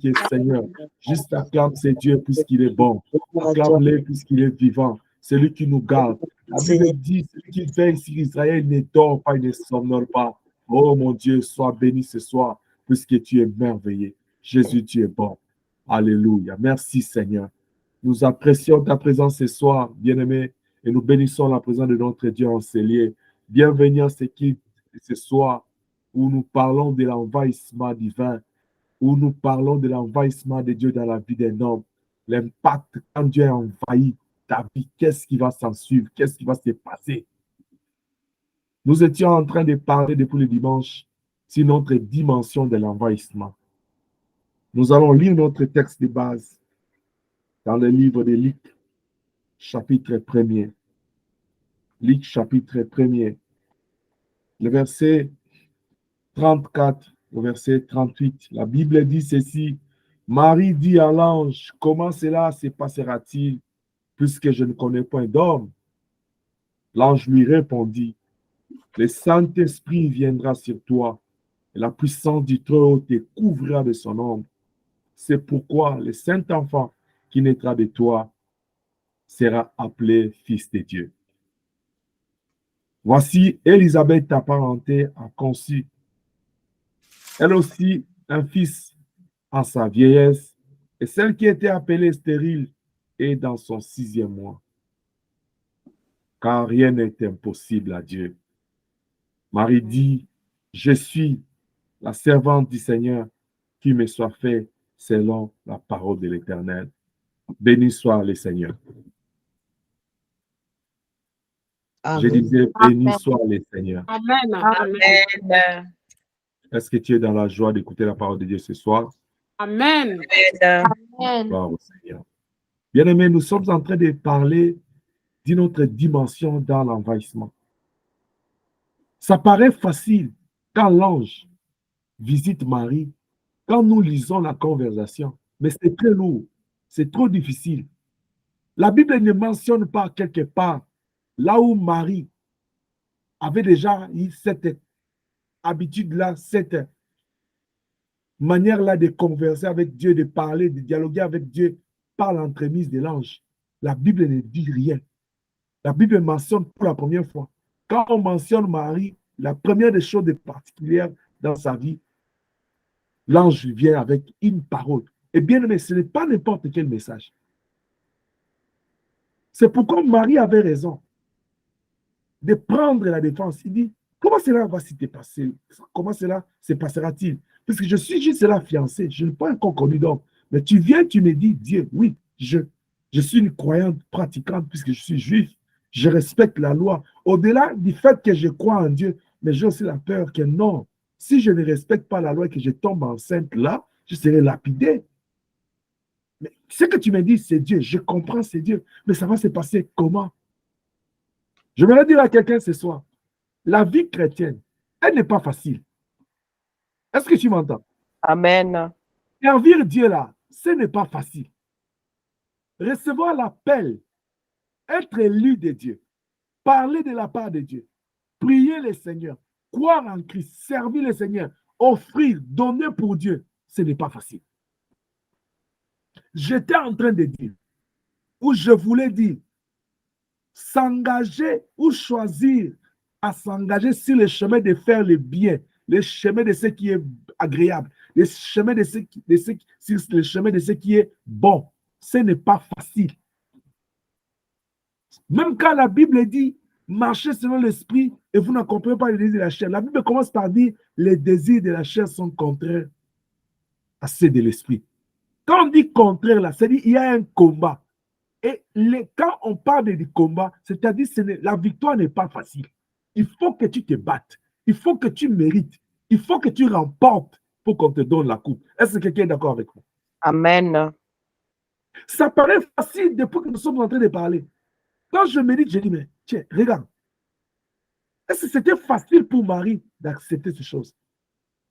qui est Seigneur. Juste acclame ses dieux puisqu'il est bon. Acclame-le puisqu'il est vivant. C'est lui qui nous garde. La Bible dit, celui qui veille sur Israël ne dort pas, il ne somnole pas. Oh mon Dieu, sois béni ce soir puisque tu es merveilleux. Jésus, tu es bon. Alléluia. Merci Seigneur. Nous apprécions ta présence ce soir, bien-aimé, et nous bénissons la présence de notre Dieu enseigné. Bienvenue à ce soir où nous parlons de l'envahissement divin, où nous parlons de l'envahissement de Dieu dans la vie d'un homme. L'impact quand Dieu a envahi ta vie, qu'est-ce qui va s'en suivre? Qu'est-ce qui va se passer? Nous étions en train de parler depuis le dimanche sur notre dimension de l'envahissement. Nous allons lire notre texte de base dans le livre de Luc, chapitre 1er. Luc, chapitre 1er. Le verset 34 au verset 38. La Bible dit ceci. Marie dit à l'ange, comment cela se passera-t-il puisque je ne connais point d'homme? L'ange lui répondit, le Saint-Esprit viendra sur toi et la puissance du Très-Haut te couvrira de son ombre. C'est pourquoi le Saint-Enfant qui naîtra de toi sera appelé Fils de Dieu. Voici, Élisabeth, ta parenté, a conçu, elle aussi, un fils en sa vieillesse, et celle qui était appelée stérile est dans son 6e mois. Car rien n'est impossible à Dieu. Marie dit, je suis la servante du Seigneur, qui me soit fait selon la parole de l'Éternel. Béni soit le Seigneur. Je disais, béni soit le Seigneur. Amen. Amen. Est-ce que tu es dans la joie d'écouter la parole de Dieu ce soir? Amen. Gloire au Seigneur. Bien-aimés, nous sommes en train de parler d'une autre dimension dans l'envahissement. Ça paraît facile quand l'ange visite Marie, quand nous lisons la conversation, mais c'est très lourd, c'est trop difficile. La Bible ne mentionne pas quelque part là où Marie avait déjà eu cette habitude-là, cette manière-là de converser avec Dieu, de parler, de dialoguer avec Dieu par l'entremise de l'ange. La Bible ne dit rien. La Bible mentionne pour la première fois. Quand on mentionne Marie, la première des choses particulières dans sa vie, l'ange vient avec une parole. Et bien aimé, ce n'est pas n'importe quel message. C'est pourquoi Marie avait raison de prendre la défense. Il dit, comment cela va se passer? Comment cela se passera-t-il? Parce que je suis juste là fiancée, je n'ai pas encore connu d'homme. Mais tu viens, tu me dis, Dieu, oui, je suis une croyante pratiquante puisque je suis juif. Je respecte la loi. Au-delà du fait que je crois en Dieu, mais j'ai aussi la peur que non, si je ne respecte pas la loi et que je tombe enceinte là, je serai lapidé. Mais ce que tu me dis, c'est Dieu. Je comprends, c'est Dieu. Mais ça va se passer comment? Je voudrais dire à quelqu'un ce soir, la vie chrétienne, elle n'est pas facile. Est-ce que tu m'entends? Amen. Servir Dieu là, ce n'est pas facile. Recevoir l'appel, être élu de Dieu, parler de la part de Dieu, prier le Seigneur, croire en Christ, servir le Seigneur, offrir, donner pour Dieu, ce n'est pas facile. J'étais en train de dire, ou je voulais dire, s'engager ou choisir à s'engager sur le chemin de faire le bien, le chemin de ce qui est agréable, le chemin de ce qui est bon, ce n'est pas facile. Même quand la Bible dit marchez selon l'esprit et vous n'accomplissez pas les désirs de la chair, la Bible commence par dire les désirs de la chair sont contraires à ceux de l'esprit. Quand on dit contraire là, c'est-à-dire il y a un combat. Et quand on parle du combat, c'est-à-dire la victoire n'est pas facile. Il faut que tu te battes. Il faut que tu mérites. Il faut que tu remportes pour qu'on te donne la coupe. Est-ce que quelqu'un est d'accord avec moi? Amen. Ça paraît facile depuis que nous sommes en train de parler. Quand je médite, je dis, mais tiens, regarde. Est-ce que c'était facile pour Marie d'accepter ces choses?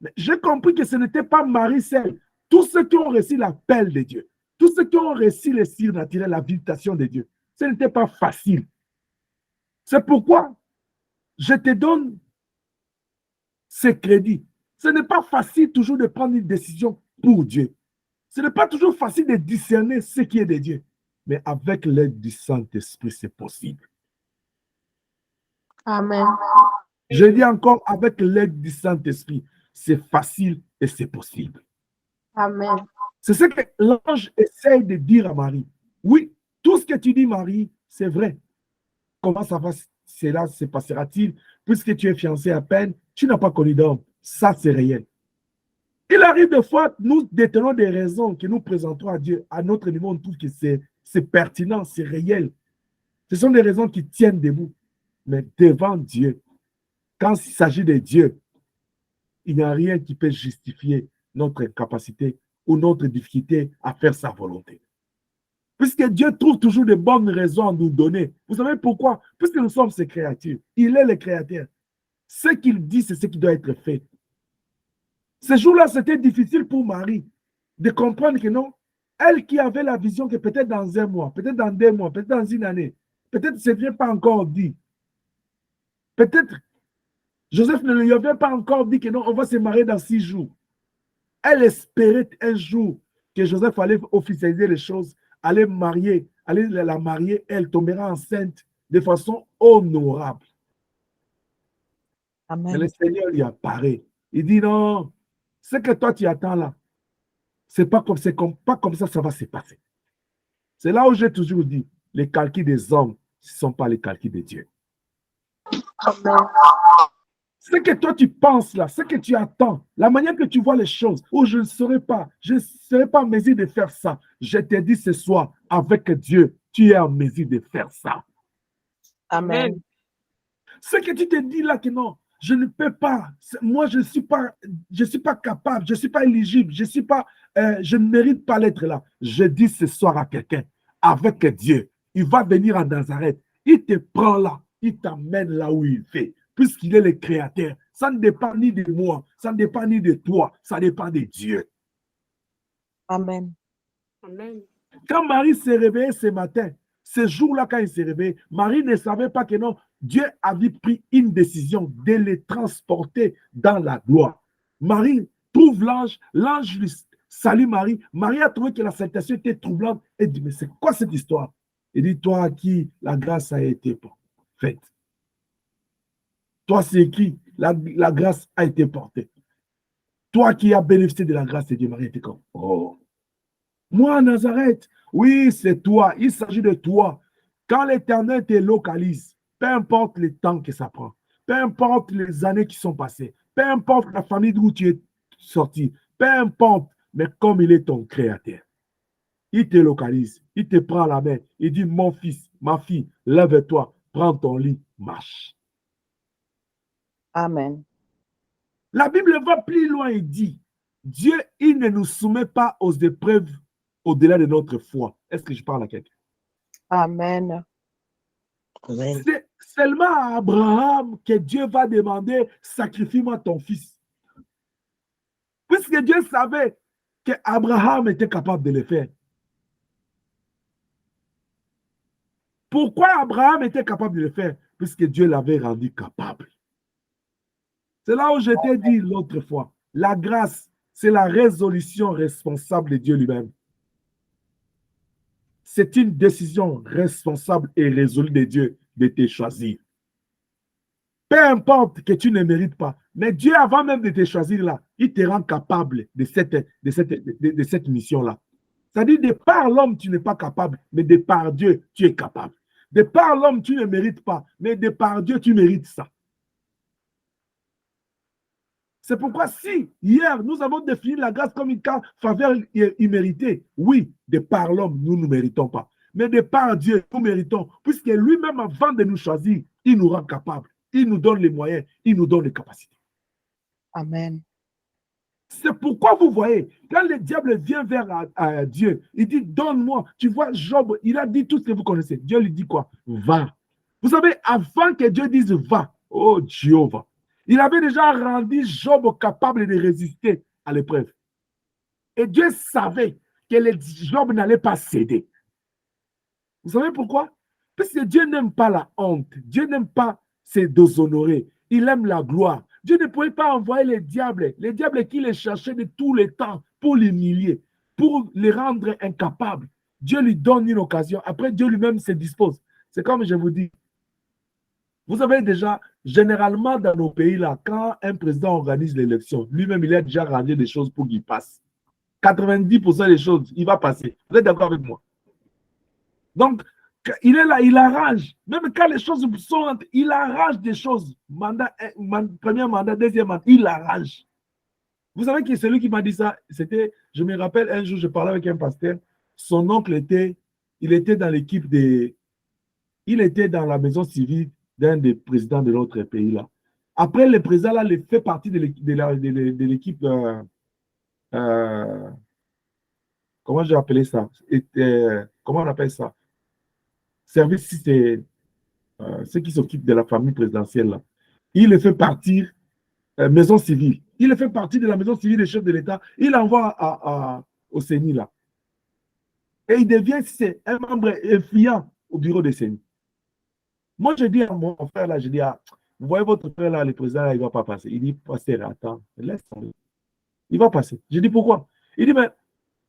Mais j'ai compris que ce n'était pas Marie seule. Tous ceux qui ont reçu l'appel de Dieu, tous ceux qui ont reçu le surnaturel, la visitation de Dieu, ce n'était pas facile. C'est pourquoi je te donne ce crédit. Ce n'est pas facile toujours de prendre une décision pour Dieu. Ce n'est pas toujours facile de discerner ce qui est de Dieu. Mais avec l'aide du Saint-Esprit, c'est possible. Amen. Je dis encore, avec l'aide du Saint-Esprit, c'est facile et c'est possible. Amen. C'est ce que l'ange essaye de dire à Marie. Oui, tout ce que tu dis, Marie, c'est vrai. Comment ça va, cela se passera-t-il? Puisque tu es fiancée à peine, tu n'as pas connu d'homme. Ça, c'est réel. Il arrive des fois, nous détenons des raisons que nous présentons à Dieu. À notre niveau, on trouve que c'est pertinent, c'est réel. Ce sont des raisons qui tiennent debout. Mais devant Dieu, quand il s'agit de Dieu, il n'y a rien qui peut justifier notre incapacité ou notre difficulté à faire sa volonté. Puisque Dieu trouve toujours de bonnes raisons à nous donner. Vous savez pourquoi? Puisque nous sommes ses créatures. Il est le créateur. Ce qu'il dit, c'est ce qui doit être fait. Ce jour-là, c'était difficile pour Marie de comprendre que non, elle qui avait la vision que peut-être dans un mois, peut-être dans 2 mois, peut-être dans une année, peut-être ce n'est pas encore dit. Peut-être Joseph ne lui avait pas encore dit que non, on va se marier dans 6 jours. Elle espérait un jour que Joseph allait officialiser les choses, allait la marier, elle tombera enceinte de façon honorable. Amen. Mais le Seigneur lui apparaît. Il dit non, ce que toi tu attends là, c'est pas comme ça, ça va se passer. C'est là où j'ai toujours dit, les calculs des hommes, ce ne sont pas les calculs de Dieu. Amen. Ce que toi tu penses là, ce que tu attends, la manière que tu vois les choses, où je ne serai pas en mesure de faire ça. Je te dis ce soir, avec Dieu, tu es en mesure de faire ça. Amen. Ce que tu te dis là que non, je ne peux pas, moi je ne suis pas capable, je ne suis pas éligible, je ne mérite pas l'être là. Je dis ce soir à quelqu'un, avec Dieu, il va venir à Nazareth, il te prend là, il t'amène là où il fait. Puisqu'il est le créateur, ça ne dépend ni de moi, ça ne dépend ni de toi, ça dépend de Dieu. Amen. Amen. Quand Marie s'est réveillée ce matin, ce jour-là, quand il s'est réveillé, Marie ne savait pas que non, Dieu avait pris une décision de les transporter dans la gloire. Marie trouve l'ange, l'ange lui salue Marie. Marie a trouvé que la salutation était troublante et dit, mais c'est quoi cette histoire? Il dit, toi à qui la grâce a été faite. Toi, c'est qui la grâce a été portée. Toi qui as bénéficié de la grâce de Dieu, Marie était comme, oh. Moi, Nazareth, oui, c'est toi. Il s'agit de toi. Quand l'Éternel te localise, peu importe le temps que ça prend, peu importe les années qui sont passées, peu importe la famille d'où tu es sorti, peu importe, mais comme il est ton créateur, il te localise, il te prend la main, il dit, mon fils, ma fille, lève-toi, prends ton lit, marche. Amen. La Bible va plus loin et dit, Dieu, il ne nous soumet pas aux épreuves au-delà de notre foi. Est-ce que je parle à quelqu'un? Amen. C'est seulement à Abraham que Dieu va demander, sacrifie-moi ton fils. Puisque Dieu savait qu'Abraham était capable de le faire. Pourquoi Abraham était capable de le faire? Puisque Dieu l'avait rendu capable. C'est là où je t'ai dit l'autre fois, la grâce, c'est la résolution responsable de Dieu lui-même. C'est une décision responsable et résolue de Dieu de te choisir. Peu importe que tu ne mérites pas, mais Dieu, avant même de te choisir là, il te rend capable de cette mission-là. C'est-à-dire, de par l'homme, tu n'es pas capable, mais de par Dieu, tu es capable. De par l'homme, tu ne mérites pas, mais de par Dieu, tu mérites ça. C'est pourquoi si, hier, nous avons défini la grâce comme une faveur imméritée, oui, de par l'homme, nous ne méritons pas. Mais de par Dieu, nous méritons, puisque lui-même, avant de nous choisir, il nous rend capables. Il nous donne les moyens, il nous donne les capacités. Amen. C'est pourquoi vous voyez, quand le diable vient vers Dieu, il dit, donne-moi. Tu vois, Job, il a dit tout ce que vous connaissez. Dieu lui dit quoi? Va. Vous savez, avant que Dieu dise va, oh Jéhovah, il avait déjà rendu Job capable de résister à l'épreuve. Et Dieu savait que Job n'allait pas céder. Vous savez pourquoi? Parce que Dieu n'aime pas la honte. Dieu n'aime pas se déshonorer. Il aime la gloire. Dieu ne pouvait pas envoyer les diables qui les cherchaient de tous les temps pour l'humilier. pour les rendre incapables. Dieu lui donne une occasion. Après, Dieu lui-même se dispose. C'est comme je vous dis. Vous avez déjà, généralement dans nos pays, là, quand un président organise l'élection, lui-même, il a déjà rangé des choses pour qu'il passe. 90% des choses, il va passer. Vous êtes d'accord avec moi? Donc, il est là, il arrange. Même quand les choses sont, il arrange des choses. Premier mandat, deuxième mandat, il arrange. Vous savez que celui qui m'a dit ça, c'était, je me rappelle, un jour, je parlais avec un pasteur. Son oncle il était dans l'équipe il était dans la maison civile d'un des présidents de notre pays là. Après, le président là, il fait partie de l'équipe, comment j'ai appelé ça? Comment on appelle ça? Service, c'est ceux qui s'occupent de la famille présidentielle là. Il le fait partir, maison civile. Il le fait partie de la maison civile des chefs de l'État. Il l'envoie au CENI là. Et il devient un membre influent au bureau de CENI. Moi, je dis à mon frère là, je dis, vous voyez votre frère là, le président là, il ne va pas passer. Il dit, pasteur, attends, laisse tomber. Il va passer. Je dis, pourquoi? Il dit, mais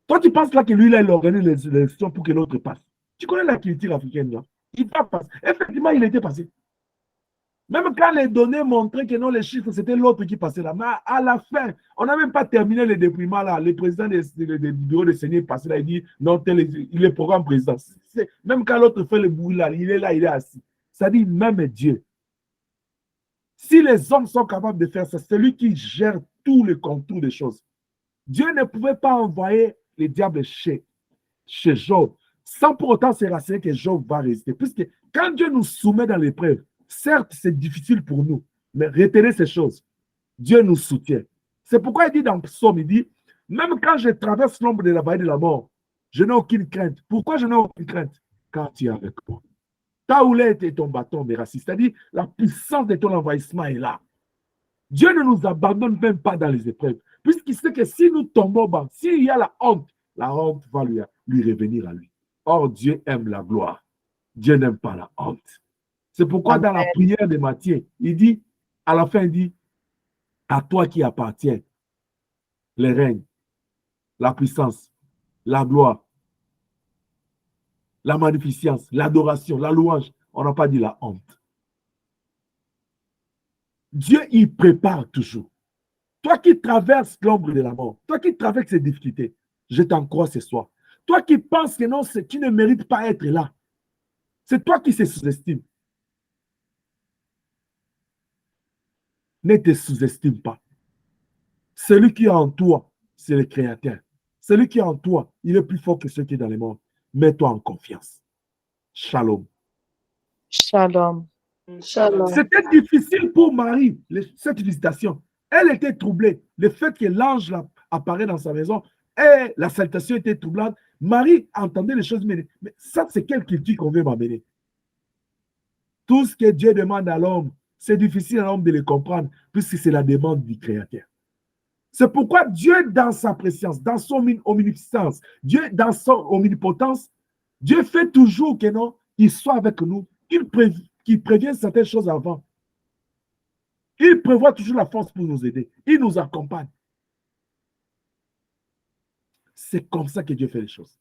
toi, tu penses là que lui, là, il organise les élections pour que l'autre passe. Tu connais la culture africaine là? Il va passer. Effectivement, il était passé. Même quand les données montraient que non, les chiffres, c'était l'autre qui passait là. Mais à la fin, on n'a même pas terminé les dépouillements là. Le président du bureau de Seigneur est passé là, il dit, non, il est programme président. Même quand l'autre fait le bruit là, il est assis. Ça dit, même Dieu. Si les hommes sont capables de faire ça, c'est lui qui gère tous les contours des choses. Dieu ne pouvait pas envoyer les diables chez Job, sans pour autant se rassurer que Job va résister. Puisque quand Dieu nous soumet dans l'épreuve, certes, c'est difficile pour nous, mais retenez ces choses. Dieu nous soutient. C'est pourquoi il dit dans le psaume, il dit, même quand je traverse l'ombre de la vallée de la mort, je n'ai aucune crainte. Pourquoi je n'ai aucune crainte? Car tu es avec moi. Ta houlette et ton bâton me rassistent. C'est-à-dire, la puissance de ton envahissement est là. Dieu ne nous abandonne même pas dans les épreuves, puisqu'il sait que si nous tombons bas, s'il y a la honte va lui revenir à lui. Or, Dieu aime la gloire. Dieu n'aime pas la honte. C'est pourquoi Amen. dans la prière de Matthieu, il dit, à la fin, il dit, à toi qui appartient le règne, la puissance, la gloire, la magnificence, l'adoration, la louange. On n'a pas dit la honte. Dieu, il prépare toujours. Toi qui traverses l'ombre de la mort, toi qui traverses ces difficultés, je t'en crois ce soir. Toi qui penses que non, tu ne mérites pas être là, c'est toi qui se sous-estime. Ne te sous-estime pas. Celui qui est en toi, c'est le Créateur. Celui qui est en toi, il est plus fort que ceux qui sont dans les mondes. Mets-toi en confiance. Shalom. Shalom. Shalom. C'était difficile pour Marie, cette visitation. Elle était troublée. Le fait que l'ange apparaît dans sa maison et la salutation était troublante. Marie entendait les choses, mais ça, c'est quelle culture qu'on veut m'amener? Tout ce que Dieu demande à l'homme, c'est difficile à l'homme de le comprendre, puisque c'est la demande du Créateur. C'est pourquoi Dieu, dans sa préscience, dans son omniscience, Dieu, dans son omnipotence, Dieu fait toujours que non, il soit avec nous, qu'il prévienne certaines choses avant. Il prévoit toujours la force pour nous aider. Il nous accompagne. C'est comme ça que Dieu fait les choses.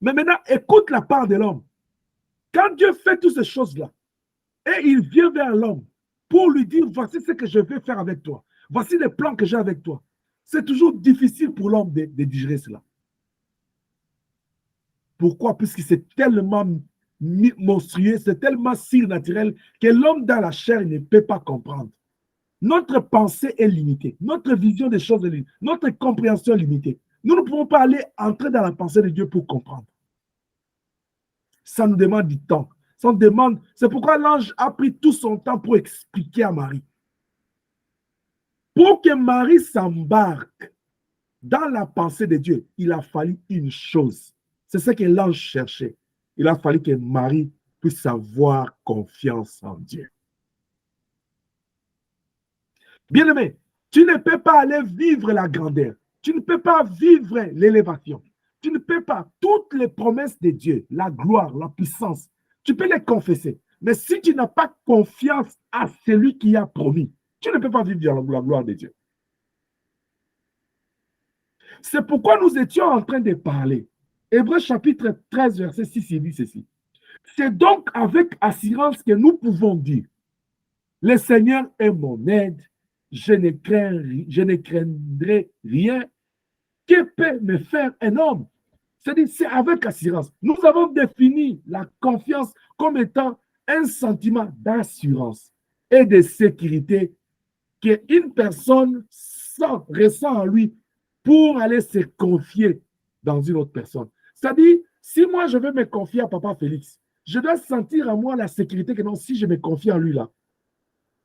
Mais maintenant, écoute la part de l'homme. Quand Dieu fait toutes ces choses-là, et il vient vers l'homme pour lui dire, voici ce que je vais faire avec toi. Voici les plans que j'ai avec toi. C'est toujours difficile pour l'homme de digérer cela. Pourquoi? Puisque c'est tellement monstrueux, c'est tellement surnaturel que l'homme dans la chair ne peut pas comprendre. Notre pensée est limitée. Notre vision des choses est limitée. Notre compréhension est limitée. Nous ne pouvons pas aller entrer dans la pensée de Dieu pour comprendre. Ça nous demande du temps. Ça nous demande... C'est pourquoi l'ange a pris tout son temps pour expliquer à Marie. Pour que Marie s'embarque dans la pensée de Dieu, il a fallu une chose. C'est ce que l'ange cherchait. Il a fallu que Marie puisse avoir confiance en Dieu. Bien-aimé, tu ne peux pas aller vivre la grandeur. Tu ne peux pas vivre l'élévation. Tu ne peux pas. Toutes les promesses de Dieu, la gloire, la puissance, tu peux les confesser. Mais si tu n'as pas confiance à celui qui a promis, tu ne peux pas vivre la gloire de Dieu. C'est pourquoi nous étions en train de parler. Hébreux chapitre 13, verset 6, il dit ceci. C'est donc avec assurance que nous pouvons dire, le Seigneur est mon aide, je ne craindrai rien. Que peut me faire un homme? C'est-à-dire, c'est avec assurance. Nous avons défini la confiance comme étant un sentiment d'assurance et de sécurité qu'une personne ressent en lui pour aller se confier dans une autre personne. C'est-à-dire, si moi je veux me confier à Papa Félix, je dois sentir en moi la sécurité que non, si je me confie en lui là,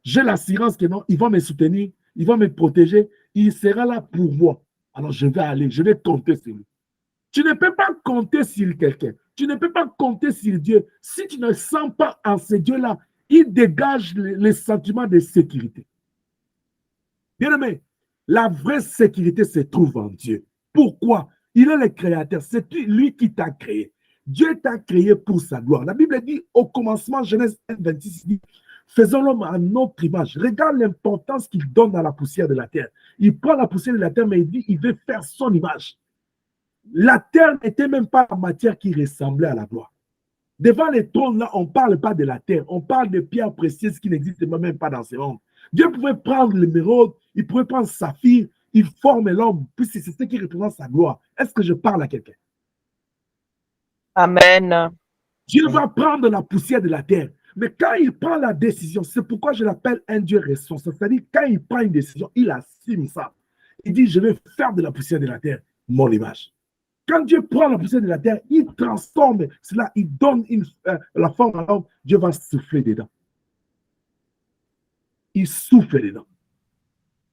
j'ai l'assurance que non, il va me soutenir, il va me protéger, il sera là pour moi. Alors je vais aller, je vais compter sur lui. Tu ne peux pas compter sur quelqu'un. Tu ne peux pas compter sur Dieu si tu ne sens pas en ce Dieu-là. Il dégage le sentiment de sécurité. Bien aimé, la vraie sécurité se trouve en Dieu. Pourquoi? Il est le créateur. C'est lui qui t'a créé. Dieu t'a créé pour sa gloire. La Bible dit au commencement, Genèse 1, 26, dit faisons l'homme à notre image. Regarde l'importance qu'il donne à la poussière de la terre. Il prend la poussière de la terre, mais il dit il veut faire son image. La terre n'était même pas la matière qui ressemblait à la gloire. Devant les trônes, là, on ne parle pas de la terre. On parle de pierres précieuses qui n'existent même pas dans ce monde. Dieu pouvait prendre l'émeraude, il pouvait prendre saphir, il forme l'homme, puisque c'est ce qui représente sa gloire. Est-ce que je parle à quelqu'un? Amen. Dieu va prendre la poussière de la terre. Mais quand il prend la décision, c'est pourquoi je l'appelle un Dieu responsable. C'est-à-dire, quand il prend une décision, il assume ça. Il dit, je vais faire de la poussière de la terre mon image. Quand Dieu prend la poussière de la terre, il transforme cela, il donne la forme à l'homme, Dieu va souffler dedans. Il souffle dedans.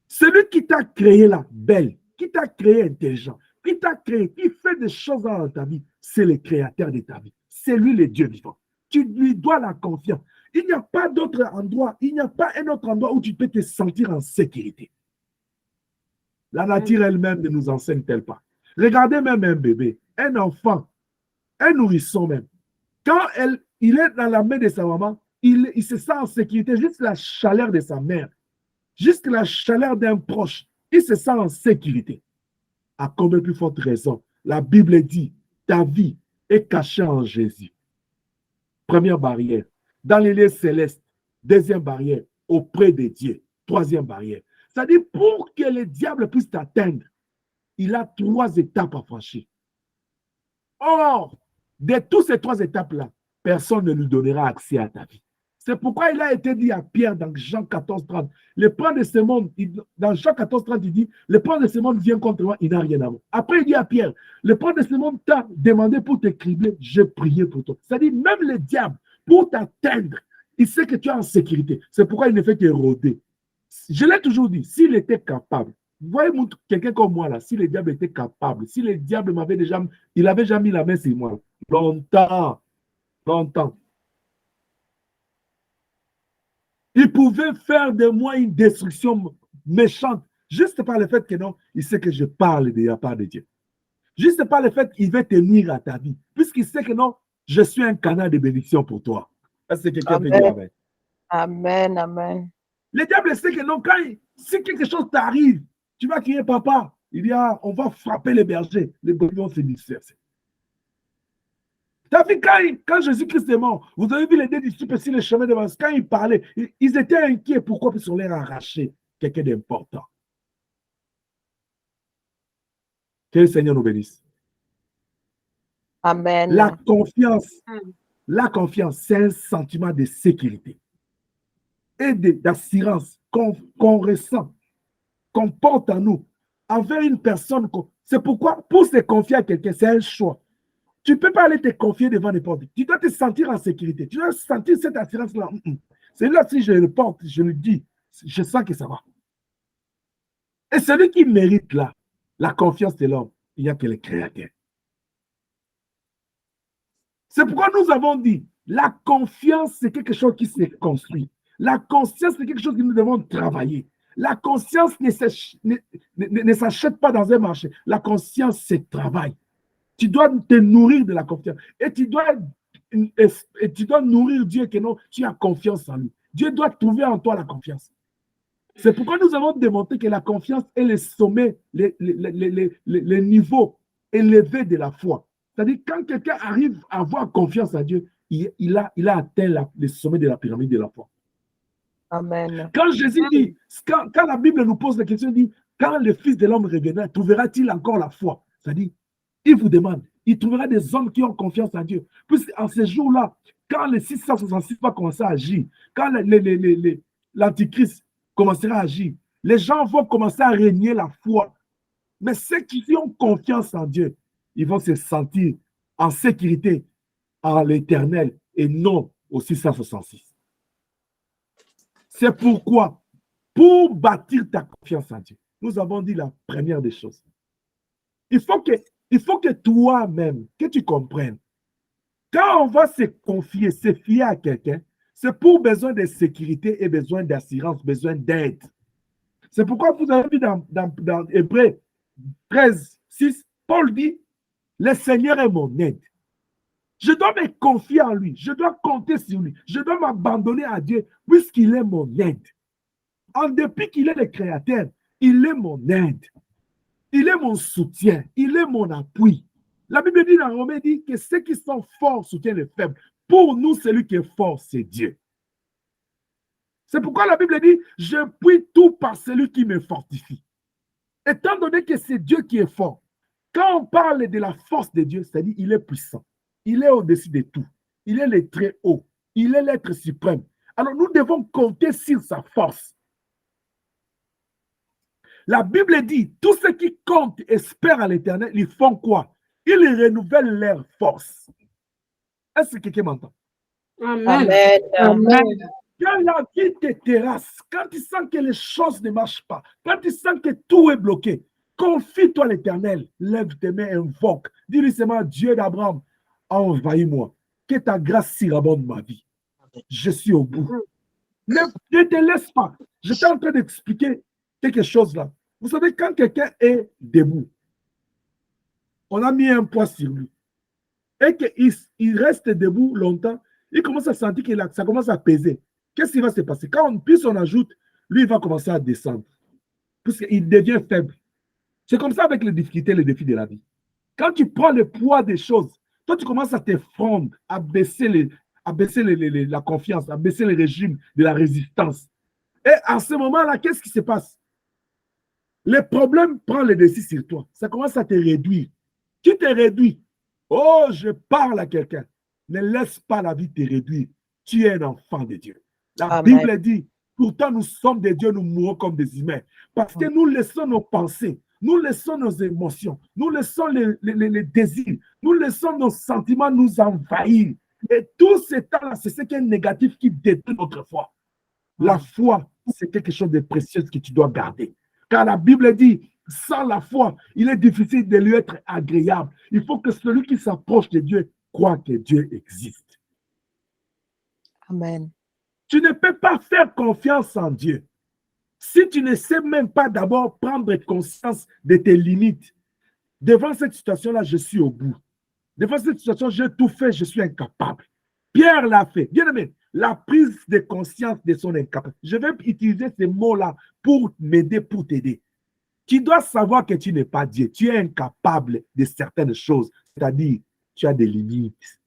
Celui qui t'a créé là, belle, qui t'a créé intelligent, qui t'a créé, qui fait des choses dans ta vie, c'est le créateur de ta vie. C'est lui le Dieu vivant. Tu lui dois la confiance. Il n'y a pas d'autre endroit, il n'y a pas un autre endroit où tu peux te sentir en sécurité. La nature elle-même ne nous enseigne-t-elle pas? Regardez même un bébé, un enfant, un nourrisson même. Quand il est dans la main de sa maman, il se sent en sécurité, juste la chaleur de sa mère, juste la chaleur d'un proche, il se sent en sécurité. À combien plus forte raison, la Bible dit, ta vie est cachée en Jésus. Première barrière, dans les lieux célestes. Deuxième barrière, auprès de Dieu. Troisième barrière. C'est-à-dire, pour que le diable puisse t'atteindre, il a 3 étapes à franchir. Or, de toutes ces 3 étapes-là, personne ne lui donnera accès à ta vie. C'est pourquoi il a été dit à Pierre dans Jean 14, 30, le prince de ce monde, dans Jean 14, 30, il dit, le prince de ce monde vient contre moi, il n'a rien à voir. Après, il dit à Pierre, le prince de ce monde t'a demandé pour te cribler, j'ai prié pour toi. C'est-à-dire, même le diable, pour t'atteindre, il sait que tu es en sécurité. C'est pourquoi il ne fait que rôder. Je l'ai toujours dit, s'il était capable, vous voyez quelqu'un comme moi là, si le diable était capable, si le diable m'avait déjà, il avait déjà mis la main sur moi, longtemps, longtemps. Il pouvait faire de moi une destruction méchante, juste par le fait que non, il sait que je parle de la part de Dieu. Juste par le fait qu'il veut te nuire à ta vie, puisqu'il sait que non, je suis un canal de bénédiction pour toi. Est-ce que quelqu'un peut dire amen? Amen, amen. Le diable sait que non, si quelque chose t'arrive, tu vas crier papa. Il dit, ah, on va frapper les bergers. Les brebis vont se disperser. T'as vu quand Jésus-Christ est mort, vous avez vu les deux disciples sur le chemin de Damas, quand ils parlaient, ils étaient inquiets. Pourquoi? Parce qu'on leur a arraché quelqu'un d'important. Que le Seigneur nous bénisse. Amen. La confiance, c'est un sentiment de sécurité et d'assurance qu'on ressent, qu'on porte en nous, envers une personne. C'est pourquoi, pour se confier à quelqu'un, c'est un choix. Tu ne peux pas aller te confier devant n'importe qui. Tu dois te sentir en sécurité. Tu dois sentir cette assurance-là. C'est là, si je le porte, je le dis, je sens que ça va. Et celui qui mérite là, la confiance de l'homme, il n'y a que le Créateur. C'est pourquoi nous avons dit, la confiance, c'est quelque chose qui se construit. La conscience, c'est quelque chose que nous devons travailler. La conscience ne s'achète pas dans un marché. La conscience, c'est travail. Tu dois te nourrir de la confiance. Et tu dois nourrir Dieu que non, tu as confiance en lui. Dieu doit trouver en toi la confiance. C'est pourquoi nous avons démontré que la confiance est le sommet, les niveaux élevés de la foi. C'est-à-dire, quand quelqu'un arrive à avoir confiance en Dieu, il a atteint le sommet de la pyramide de la foi. Amen. Quand Jésus dit, quand la Bible nous pose la question, il dit, quand le Fils de l'homme reviendra, trouvera-t-il encore la foi? C'est-à-dire, il vous demande, il trouvera des hommes qui ont confiance en Dieu. Puisqu'en ces jours-là, quand les 666 va commencer à agir, quand l'Antichrist commencera à agir, les gens vont commencer à régner la foi. Mais ceux qui ont confiance en Dieu, ils vont se sentir en sécurité en l'Éternel et non au 666. C'est pourquoi, pour bâtir ta confiance en Dieu, nous avons dit la première des choses. Il faut que toi-même, que tu comprennes, quand on va se confier, se fier à quelqu'un, c'est pour besoin de sécurité et besoin d'assurance, besoin d'aide. C'est pourquoi vous avez vu dans Hébreux 13, 6, Paul dit, le Seigneur est mon aide. Je dois me confier en lui, je dois compter sur lui, je dois m'abandonner à Dieu puisqu'il est mon aide. En dépit qu'il est le Créateur, il est mon aide. Il est mon soutien, il est mon appui. La Bible dit dans Romains dit que ceux qui sont forts soutiennent les faibles. Pour nous, celui qui est fort, c'est Dieu. C'est pourquoi la Bible dit, je puis tout par celui qui me fortifie. Étant donné que c'est Dieu qui est fort, quand on parle de la force de Dieu, c'est-à-dire qu'il est puissant. Il est au-dessus de tout. Il est le très haut. Il est l'être suprême. Alors nous devons compter sur sa force. La Bible dit, tous ceux qui comptent, espèrent à l'Éternel, ils font quoi? Ils renouvellent leur force. Est-ce que quelqu'un m'entend? Amen. Amen. Amen. Quand la vie te terrasse, quand tu sens que les choses ne marchent pas, quand tu sens que tout est bloqué, confie-toi à l'Éternel, lève tes mains et invoque. Dis-lui seulement, Dieu d'Abraham, envahis-moi, que ta grâce surabonde ma vie. Je suis au bout. Ne te laisse pas. Je suis en train d'expliquer quelque chose là. Vous savez, quand quelqu'un est debout, on a mis un poids sur lui, et qu'il reste debout longtemps, il commence à sentir que ça commence à peser. Qu'est-ce qui va se passer? Quand on ajoute, lui, il va commencer à descendre, puisqu'il devient faible. C'est comme ça avec les difficultés, les défis de la vie. Quand tu prends le poids des choses, toi, tu commences à te fondre, à baisser la confiance, à baisser le régime de la résistance. Et à ce moment-là, qu'est-ce qui se passe? Le problème prend le dessus sur toi. Ça commence à te réduire. Tu te réduis. Oh, je parle à quelqu'un. Ne laisse pas la vie te réduire. Tu es un enfant de Dieu. La Amen. Bible dit, pourtant nous sommes des dieux, nous mourons comme des humains. Parce que nous laissons nos pensées, nous laissons nos émotions, nous laissons les désirs, nous laissons nos sentiments nous envahir. Et tout ce temps-là, c'est ce qui est négatif qui détruit notre foi. La foi, c'est quelque chose de précieux que tu dois garder. Car la Bible dit, sans la foi, il est difficile de lui être agréable. Il faut que celui qui s'approche de Dieu croit que Dieu existe. Amen. Tu ne peux pas faire confiance en Dieu si tu ne sais même pas d'abord prendre conscience de tes limites. Devant cette situation-là, je suis au bout. Devant cette situation, j'ai tout fait, je suis incapable. Pierre l'a fait. Bien aimé, la prise de conscience de son incapacité. Je vais utiliser ces mots-là pour m'aider, pour t'aider. Tu dois savoir que tu n'es pas Dieu. Tu es incapable de certaines choses. C'est-à-dire, tu as des limites.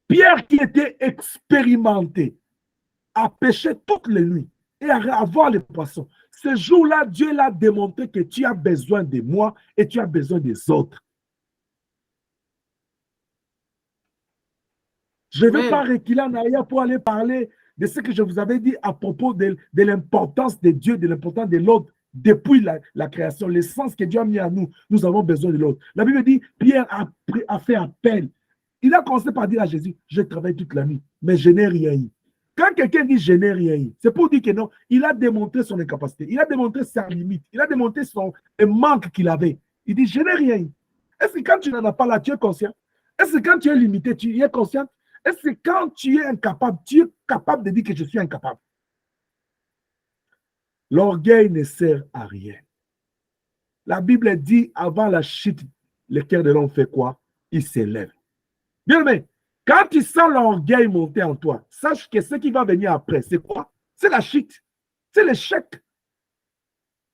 Pierre, qui était expérimenté, a pêché toutes les nuits et à avoir les poissons. Ce jour-là, Dieu l'a démontré que tu as besoin de moi et tu as besoin des autres. Je ne vais pas reculer en arrière pour aller parler de ce que je vous avais dit à propos de l'importance de Dieu, de l'importance de l'autre. Depuis la création, l'essence que Dieu a mis à nous, nous avons besoin de l'autre. La Bible dit, Pierre a fait appel. Il a commencé par dire à Jésus, je travaille toute la nuit, mais je n'ai rien eu. Quand quelqu'un dit je n'ai rien eu, c'est pour dire que non, il a démontré son incapacité, il a démontré sa limite, il a démontré le manque qu'il avait. Il dit je n'ai rien eu. Est-ce que quand tu n'en as pas là, tu es conscient? Est-ce que quand tu es limité, tu es conscient? Est-ce que quand tu es incapable, tu es capable de dire que je suis incapable? L'orgueil ne sert à rien. La Bible dit, avant la chute, le cœur de l'homme fait quoi? Il s'élève. Bien aimé, quand tu sens l'orgueil monter en toi, sache que ce qui va venir après, c'est quoi? C'est la chute. C'est l'échec.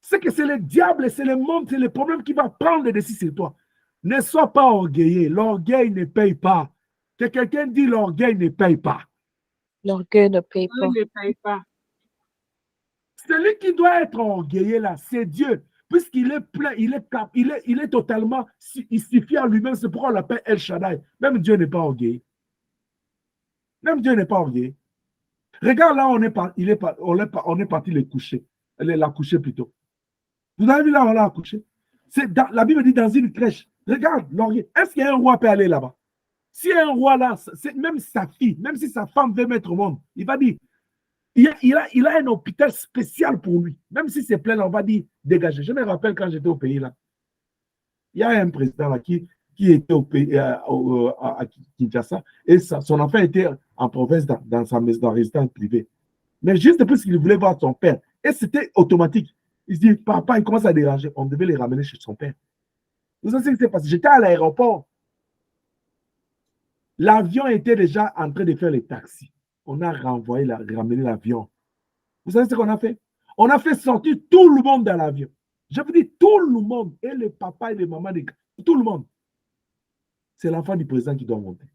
C'est que c'est le diable, c'est le monde, c'est le problème qui va prendre le dessus sur toi. Ne sois pas orgueilleux. L'orgueil ne paye pas. Que quelqu'un dit l'orgueil ne paye pas. L'orgueil ne paye Dieu pas. ne paye pas. Celui qui doit être orgueilleux là, c'est Dieu. Puisqu'il est plein, il est totalement, il suffit à lui-même, c'est pourquoi on l'appelle El Shaddai. Même Dieu n'est pas orgueilleux. Même Dieu n'est pas orgueilleux. Regarde là, on est parti les coucher. La coucher plutôt. Vous avez vu là, on l'a accouché. La Bible dit dans une crèche. Regarde, l'orgueil. Est-ce qu'il y a un roi qui peut aller là-bas? S'il y a un roi là, même sa fille, même si sa femme veut mettre au monde, il va dire, il a un hôpital spécial pour lui. Même si c'est plein, on va dire, dégagez. Je me rappelle quand j'étais au pays là. Il y a un président là qui était au pays, à Kinshasa, et son enfant était en province dans sa maison, dans résidence privée. Mais juste parce qu'il voulait voir son père, et c'était automatique. Il se dit, papa, il commence à déranger. On devait les ramener chez son père. Vous savez ce qui s'est passé? J'étais à l'aéroport. L'avion était déjà en train de faire les taxis. On a ramené l'avion. Vous savez ce qu'on a fait? On a fait sortir tout le monde dans l'avion. Je vous dis, tout le monde, et les papas et les mamans, tout le monde. C'est l'enfant du président qui doit monter.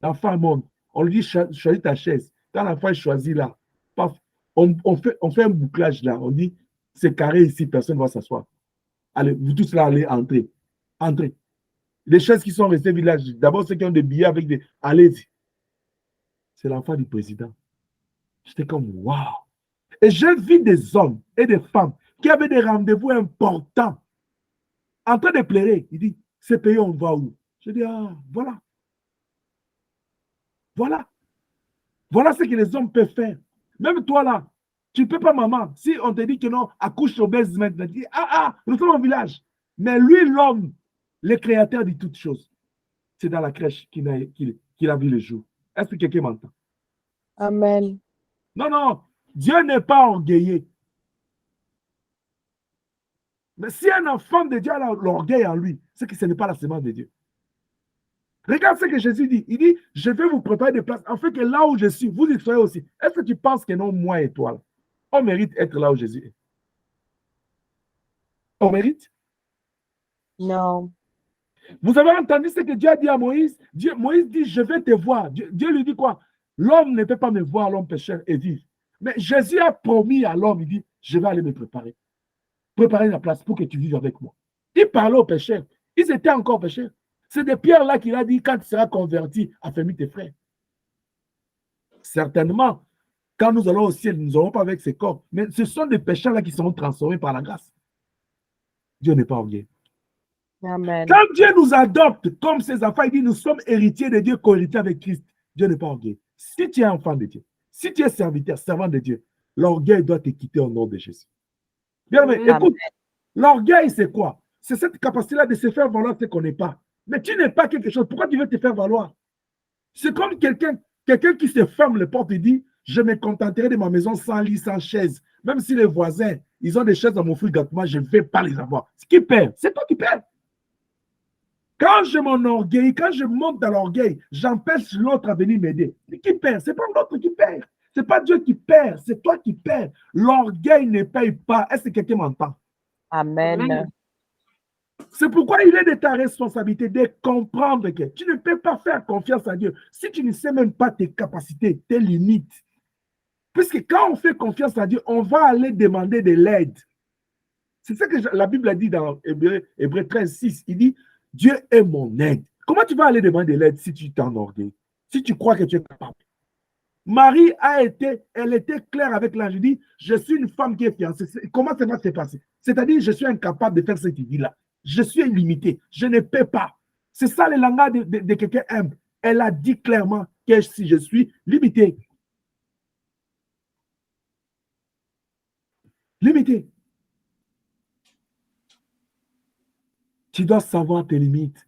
L'enfant monte. On lui dit, choisis ta chaise. Quand l'enfant choisit là, paf, on fait un bouclage là. On dit, c'est carré ici, personne ne va s'asseoir. Allez, vous tous là, allez, entrez. Entrez. Les chaises qui sont restées village, d'abord ceux qui ont des billets avec des... Allez-y. C'est l'enfant du président. J'étais comme, waouh. Et j'ai vu des hommes et des femmes qui avaient des rendez-vous importants en train de pleurer. Il dit, ce pays, on va où? Je dis, ah, voilà. Voilà. Voilà ce que les hommes peuvent faire. Même toi là, tu ne peux pas, maman. Si on te dit que non, accouche obèse maintenant, tu dis, nous sommes au village. Mais lui, l'homme, le créateur de toutes choses, c'est dans la crèche qu'il a vu le jour. Est-ce que quelqu'un m'entend? Amen. Non, Dieu n'est pas orgueilleux. Mais si un enfant de Dieu a l'orgueil en lui, c'est que ce n'est pas la semence de Dieu. Regarde ce que Jésus dit. Il dit, je vais vous préparer des places, en fait que là où je suis, vous y soyez aussi. Est-ce que tu penses que non, moi et toi, là, on mérite d'être là où Jésus est? On mérite? Non. Vous avez entendu ce que Dieu a dit à Moïse? Moïse dit, je vais te voir. Dieu lui dit quoi? L'homme ne peut pas me voir, l'homme pécheur, et vivre. Mais Jésus a promis à l'homme, il dit, je vais aller me préparer. Préparer la place pour que tu vives avec moi. Il parlait aux pécheurs. Ils étaient encore pécheurs. C'est des pierres là qu'il a dit, quand tu seras converti, affermis tes frères. Certainement, quand nous allons au ciel, nous n'aurons pas avec ces corps. Mais ce sont des pécheurs là qui seront transformés par la grâce. Dieu n'est pas orgueilleux. Amen. Quand Dieu nous adopte comme ses enfants, il dit, nous sommes héritiers de Dieu, co-héritiers avec Christ. Dieu n'est pas orgueilleux. Si tu es enfant de Dieu, si tu es serviteur, servant de Dieu, l'orgueil doit te quitter au nom de Jésus. Bien, mais écoute, l'orgueil, c'est quoi? C'est cette capacité-là de se faire valoir ce qu'on n'est pas. Mais tu n'es pas quelque chose. Pourquoi tu veux te faire valoir? C'est comme quelqu'un qui se ferme les portes et dit, je me contenterai de ma maison sans lit, sans chaise. Même si les voisins, ils ont des chaises dans mon frigo, moi, je ne vais pas les avoir. Ce qui perd, c'est toi qui perds. Quand je m'enorgueillis, quand je monte dans l'orgueil, j'empêche l'autre à venir m'aider. Qui perd? Ce n'est pas l'autre qui perd. Ce n'est pas Dieu qui perd, c'est toi qui perds. L'orgueil ne paye pas. Est-ce que quelqu'un m'entend? Amen. C'est pourquoi il est de ta responsabilité de comprendre que tu ne peux pas faire confiance à Dieu si tu ne sais même pas tes capacités, tes limites. Puisque quand on fait confiance à Dieu, on va aller demander de l'aide. C'est ça que la Bible a dit dans Hébreux 13, 6. Il dit, Dieu est mon aide. Comment tu vas aller demander de l'aide si tu t'enorgueillis, si tu crois que tu es capable? Marie elle était claire avec l'ange. Elle dit, je suis une femme qui est fiancée. Comment ça va se passer? C'est-à-dire, je suis incapable de faire ce qu'il dit là. Je suis illimité. Je ne peux pas. C'est ça le langage de quelqu'un humble. Elle a dit clairement que si je suis limité. Limité. Tu dois savoir tes limites.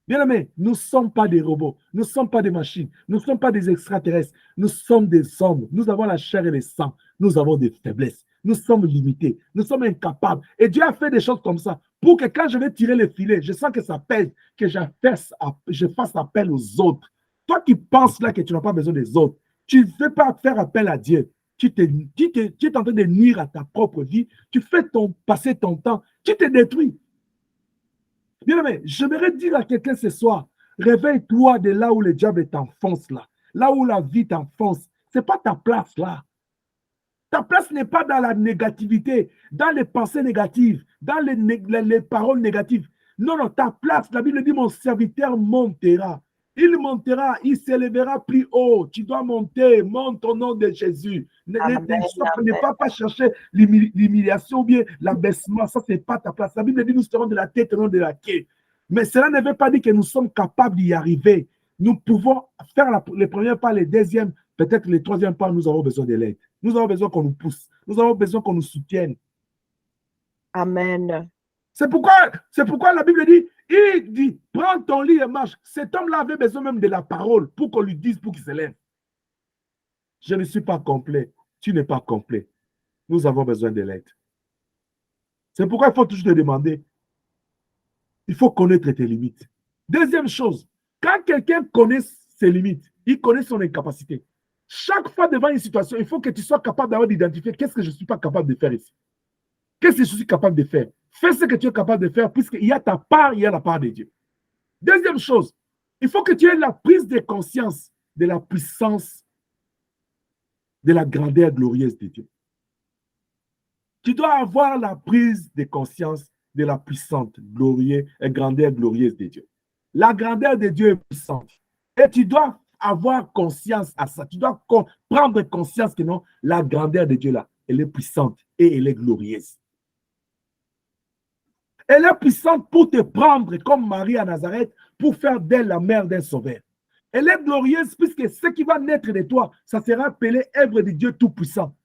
Bien aimé, nous ne sommes pas des robots, nous ne sommes pas des machines, nous ne sommes pas des extraterrestres, nous sommes des hommes, nous avons la chair et le sang, nous avons des faiblesses, nous sommes limités, nous sommes incapables. Et Dieu a fait des choses comme ça pour que quand je vais tirer le filet, je sens que ça pèse, que je fasse appel aux autres. Toi qui penses là que tu n'as pas besoin des autres, tu ne veux pas faire appel à Dieu. tu es en train de nuire à ta propre vie, tu fais passer ton temps, tu te détruis. Bien aimé, j'aimerais dire à quelqu'un ce soir, réveille-toi de là où le diable t'enfonce là où la vie t'enfonce. Ce n'est pas ta place là. Ta place n'est pas dans la négativité, dans les pensées négatives, dans les paroles négatives. Non, non, ta place, la Bible dit, mon serviteur montera. Il montera, il s'élèvera plus haut. Tu dois monter, monte au nom de Jésus. Ne pas chercher l'humiliation ou bien l'abaissement. Ça, ce n'est pas ta place. La Bible dit, nous serons de la tête et non de la queue. Mais cela ne veut pas dire que nous sommes capables d'y arriver. Nous pouvons faire les premiers pas, les deuxièmes, peut-être les troisièmes pas, nous avons besoin de l'aide. Nous avons besoin qu'on nous pousse. Nous avons besoin qu'on nous soutienne. Amen. C'est pourquoi la Bible dit, il dit, prends ton lit et marche. Cet homme-là avait besoin même de la parole pour qu'on lui dise, pour qu'il se lève. Je ne suis pas complet. Tu n'es pas complet. Nous avons besoin de l'aide. C'est pourquoi il faut toujours te demander. Il faut connaître tes limites. Deuxième chose, quand quelqu'un connaît ses limites, il connaît son incapacité. Chaque fois devant une situation, il faut que tu sois capable d'avoir d'identifier qu'est-ce que je ne suis pas capable de faire ici. Qu'est-ce que je suis capable de faire? Fais ce que tu es capable de faire, puisqu'il y a ta part, il y a la part de Dieu. Deuxième chose, il faut que tu aies la prise de conscience de la puissance, de la grandeur glorieuse de Dieu. Tu dois avoir la prise de conscience de la puissante, grandeur glorieuse de Dieu. La grandeur de Dieu est puissante. Et tu dois avoir conscience à ça. Tu dois prendre conscience que non, la grandeur de Dieu là, elle est puissante et elle est glorieuse. Elle est puissante pour te prendre comme Marie à Nazareth, pour faire d'elle la mère d'un sauveur. Elle est glorieuse puisque ce qui va naître de toi, ça sera appelé œuvre de Dieu Tout-Puissant.